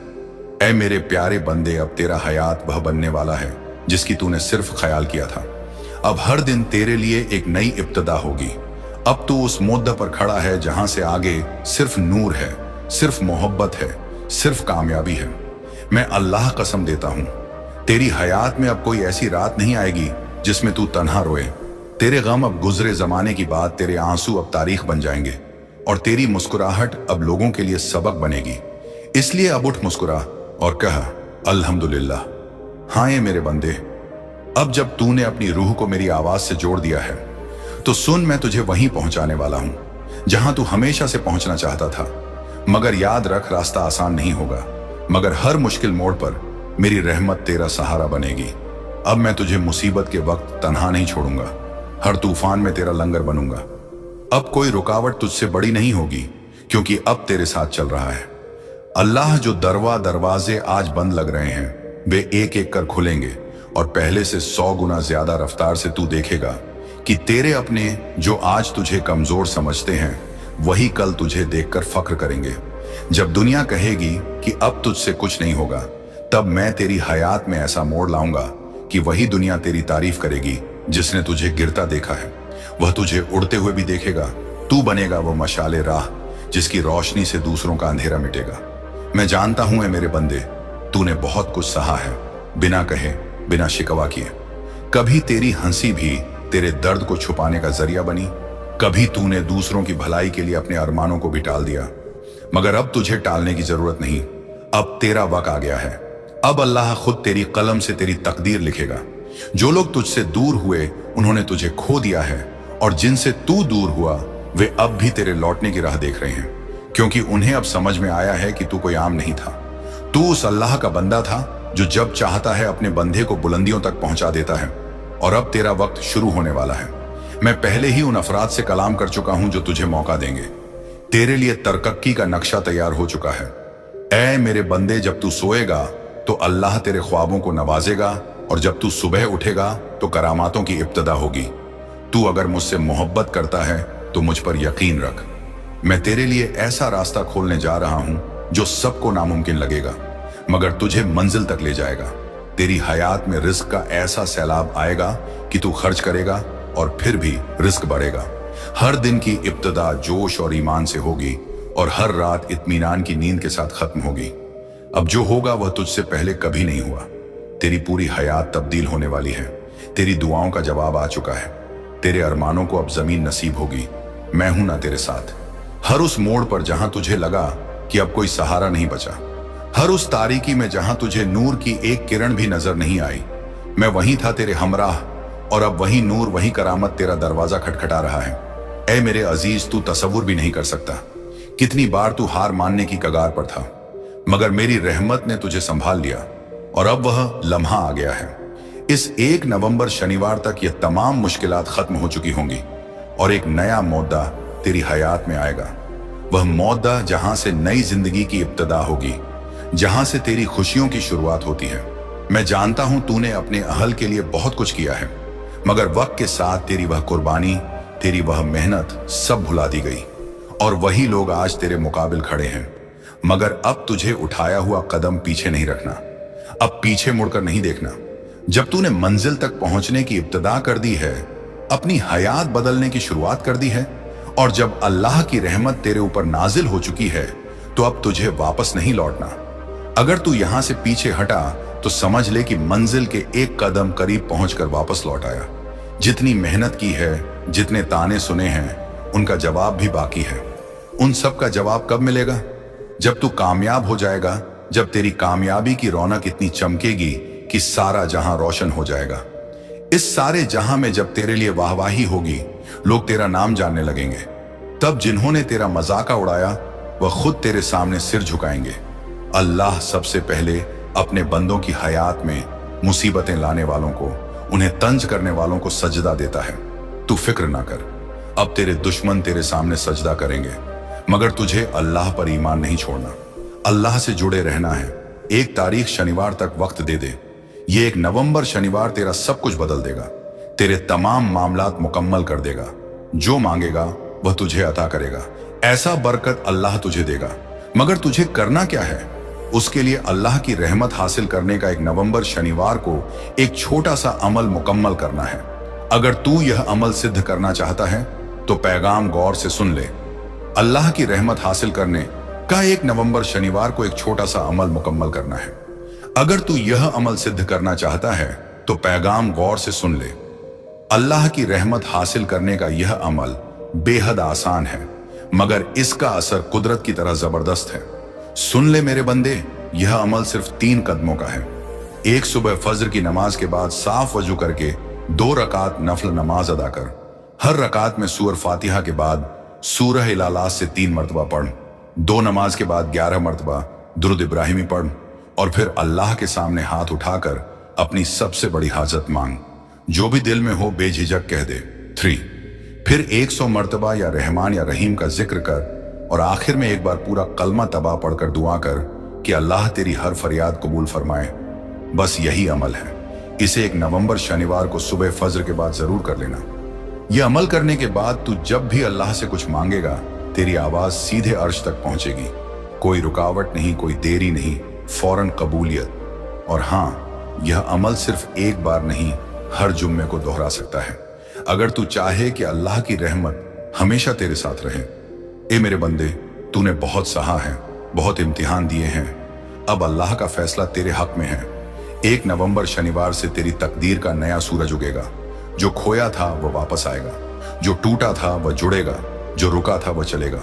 ऐ मेरे प्यारे बंदे, अब तेरा हयात वह बनने वाला है जिसकी तूने सिर्फ ख्याल किया था। अब हर दिन तेरे लिए एक नई इब्तिदा होगी। अब तू उस मुद्दा पर खड़ा है जहां से आगे सिर्फ नूर है, सिर्फ मोहब्बत है, सिर्फ कामयाबी है। मैं अल्लाह कसम देता हूं, तेरी हयात में अब कोई ऐसी रात नहीं आएगी जिसमें तू तन्हा रोए। तेरे गम अब गुजरे जमाने की बात, तेरे आंसू अब तारीख बन जाएंगे, और तेरी मुस्कुराहट अब लोगों के लिए सबक बनेगी। इसलिए अब उठ, मुस्कुरा और कह अल्हम्दुलिल्लाह। हाँ ये मेरे बंदे, अब जब तूने अपनी रूह को मेरी आवाज से जोड़ दिया है तो सुन, मैं तुझे वहीं पहुंचाने वाला हूं जहां तू हमेशा से पहुंचना चाहता था। मगर याद रख, रास्ता आसान नहीं होगा, मगर हर मुश्किल मोड़ पर मेरी रहमत तेरा सहारा बनेगी। अब मैं तुझे मुसीबत के वक्त तन्हा नहीं छोड़ूंगा, हर तूफान में तेरा लंगर बनूंगा। अब कोई रुकावट तुझसे बड़ी नहीं होगी, क्योंकि अब तेरे साथ चल रहा है अल्लाह। जो दरवाजे आज बंद लग रहे हैं वे एक एक कर खुलेंगे, और पहले से 100 गुना ज्यादा रफ्तार से तू देखेगा कि तेरे अपने जो आज तुझे कमजोर समझते हैं वही कल तुझे देखकर फख्र करेंगे। जब दुनिया कहेगी कि अब तुझसे कुछ नहीं होगा, तब मैं तेरी हयात में ऐसा मोड़ लाऊंगा कि वही दुनिया तेरी तारीफ करेगी जिसने तुझे गिरता देखा है। वह तुझे उड़ते हुए भी देखेगा। तू बनेगा वो मशाले राह जिसकी रोशनी से दूसरों का अंधेरा मिटेगा। मैं जानता हूं मेरे बंदे, तूने बहुत कुछ सहा है, बिना कहे, बिना शिकवा किए। कभी तेरी हंसी भी तेरे दर्द को छुपाने का जरिया बनी, कभी तूने दूसरों की भलाई के लिए अपने अरमानों को भी टाल दिया, मगर अब तुझे टालने की जरूरत नहीं। अब तेरा वक्त आ गया है। अब अल्लाह खुद तेरी कलम से तेरी तकदीर लिखेगा। जो लोग तुझसे दूर हुए उन्होंने तुझे खो दिया है, और जिनसे तू दूर हुआ वे अब भी तेरे लौटने की राह देख रहे हैं, क्योंकि उन्हें अब समझ में आया है कि तू कोई आम नहीं था। तू उस अल्लाह का बंदा था जो जब चाहता है अपने बंदे को बुलंदियों तक पहुंचा देता है। और अब तेरा वक्त शुरू होने वाला है। मैं पहले ही उन अफराद से कलाम कर चुका हूं जो तुझे मौका देंगे। तेरे लिए तरक्की का नक्शा तैयार हो चुका है। ऐ मेरे बंदे, जब तू सोएगा तो अल्लाह तेरे ख्वाबों को नवाजेगा, और जब तू सुबह उठेगा तो करामातों की इब्तिदा होगी। तू अगर मुझसे मोहब्बत करता है तो मुझ पर यकीन रख। मैं तेरे लिए ऐसा रास्ता खोलने जा रहा हूं जो सबको नामुमकिन लगेगा, मगर तुझे मंजिल तक ले जाएगा। तेरी हयात में रिस्क का ऐसा सैलाब आएगा कि तू खर्च करेगा और फिर भी रिस्क बढ़ेगा। हर दिन की इब्तिदा जोश और ईमान से होगी और हर रात इत्मीनान की नींद के साथ खत्म होगी। अब जो होगा वह तुझसे पहले कभी नहीं हुआ। तेरी पूरी हयात तब्दील होने वाली है। तेरी दुआओं का जवाब आ चुका है। तेरे अरमानों को अब जमीन नसीब होगी। मैं हूं ना तेरे साथ। हर उस मोड़ पर जहां तुझे लगा कि अब कोई सहारा नहीं बचा, हर उस तारीकी में जहां तुझे नूर की एक किरण भी नजर नहीं आई, मैं वहीं था तेरे हमराह। और अब वही नूर, वही करामत तेरा दरवाजा खटखटा रहा है। ऐ मेरे अजीज, तू तसव्वुर भी नहीं कर सकता कितनी बार तू हार मानने की कगार पर था, मगर मेरी रहमत ने तुझे संभाल लिया और अब वह लम्हा आ गया है। इस 1 नवंबर शनिवार तक यह तमाम मुश्किलात खत्म हो चुकी होंगी और एक नया मौदा तेरी हयात में आएगा। वह मौदा जहां से नई जिंदगी की इब्तिदा होगी, जहां से तेरी खुशियों की शुरुआत होती है। मैं जानता हूं तूने अपने अहल के लिए बहुत कुछ किया है, मगर वक्त के साथ तेरी वह कुर्बानी, तेरी वह मेहनत सब भुला दी गई और वही लोग आज तेरे मुकाबिल खड़े हैं। मगर अब तुझे उठाया हुआ कदम पीछे नहीं रखना, अब पीछे मुड़कर नहीं देखना। जब तूने मंजिल तक पहुंचने की इब्तिदा कर दी है, अपनी हयात बदलने की शुरुआत कर दी है, और जब अल्लाह की रहमत तेरे ऊपर नाजिल हो चुकी है, तो अब तुझे वापस नहीं लौटना। अगर तू यहां से पीछे हटा तो समझ ले कि मंजिल के एक कदम करीब पहुंचकर वापस लौट आया। जितनी मेहनत की है, जितने ताने सुने हैं, उनका जवाब भी बाकी है। उन सब का जवाब कब मिलेगा? जब तू कामयाब हो जाएगा, जब तेरी कामयाबी की रौनक इतनी चमकेगी कि सारा जहां रोशन हो जाएगा। इस सारे जहां में जब तेरे लिए वाहवाही होगी, लोग तेरा नाम जानने लगेंगे, तब जिन्होंने तेरा मजाका उड़ाया वह खुद तेरे सामने सिर झुकाएंगे। अल्लाह सबसे पहले अपने बंदों की हयात में मुसीबतें लाने वालों को, उन्हें तंज करने वालों को सजदा देता है। तू फिक्र ना कर, अब तेरे दुश्मन तेरे सामने सजदा करेंगे, मगर तुझे अल्लाह पर ईमान नहीं छोड़ना। अल्लाह से जुड़े रहना है। एक तारीख शनिवार तक वक्त दे दे। ये 1 नवंबर शनिवार तेरा सब कुछ बदल देगा, तेरे तमाम मामलात मुकम्मल कर देगा। जो मांगेगा वह तुझे अता करेगा। ऐसा बरकत अल्लाह तुझे देगा, मगर तुझे करना क्या है? उसके लिए अल्लाह की रहमत हासिल करने का 1 नवंबर शनिवार को एक छोटा सा अमल मुकम्मल करना है। अगर तू यह अमल सिद्ध करना चाहता है तो पैगाम गौर से सुन ले। अल्लाह की रहमत हासिल करने का 1 नवंबर शनिवार को एक छोटा सा अमल मुकम्मल करना है। अगर तू यह अमल सिद्ध करना चाहता है तो पैगाम गौर से सुन ले। अल्लाह की रहमत हासिल करने का यह अमल बेहद आसान है, मगर इसका असर कुदरत की तरह जबरदस्त है। सुन ले मेरे बंदे, यह अमल सिर्फ 3 कदमों का है। एक, सुबह फजर की नमाज के बाद साफ वजू करके 2 रकात नफल नमाज अदा कर। हर रकात में सूरह फातिहा के बाद सूरह इलालास से 3 मरतबा पढ़। 2 नमाज के बाद 11 मरतबा दुरूद इब्राहिमी पढ़ और फिर अल्लाह के सामने हाथ उठाकर अपनी सबसे बड़ी हाजत मांग। जो भी दिल में हो बेझिझक कह दे। 3, फिर 100 मरतबा या रहमान या रहीम का जिक्र कर और आखिर में एक बार पूरा कलमा तबा पढ़कर दुआ कर कि अल्लाह तेरी हर फरियाद कबूल फरमाए। बस यही अमल है। इसे 1 नवंबर शनिवार को सुबह फजर के बाद जरूर कर लेना। यह अमल करने के बाद तू जब भी अल्लाह से कुछ मांगेगा, तेरी आवाज सीधे अर्श तक पहुंचेगी। कोई रुकावट नहीं, कोई देरी नहीं, फौरन कबूलियत। और हाँ, यह अमल सिर्फ एक बार नहीं, हर जुम्मे को दोहरा सकता है। अगर तू चाहे कि अल्लाह की रहमत हमेशा तेरे साथ रहे। ए मेरे बंदे, तूने बहुत सहा है, बहुत इम्तिहान दिए हैं। अब अल्लाह का फैसला तेरे हक में है। 1 नवंबर शनिवार से तेरी तकदीर का नया सूरज उगेगा। जो खोया था वह वापस आएगा, जो टूटा था वह जुड़ेगा, जो रुका था वह चलेगा।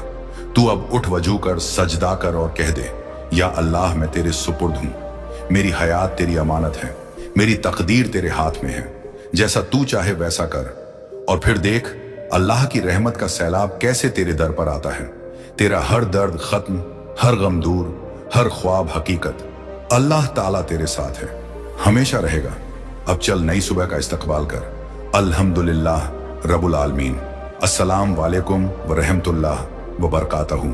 तू अब उठ, वजू कर, सजदा कर और कह दे, या अल्लाह मैं तेरे सुपुर्द हूं। मेरी हयात तेरी अमानत है, मेरी तकदीर तेरे हाथ में है। जैसा तू चाहे वैसा कर। और फिर देख अल्लाह की रहमत का सैलाब कैसे तेरे दर पर आता है। तेरा हर दर्द खत्म, हर गम दूर, हर ख्वाब हकीकत। अल्लाह ताला तेरे साथ है, हमेशा रहेगा। अब चल नई सुबह का इस्तकबाल कर। अल्हम्दुलिल्लाह रब्बुल आलमीन। अस्सलाम वालेकुम व रहमतुल्लाह व बरकातहू।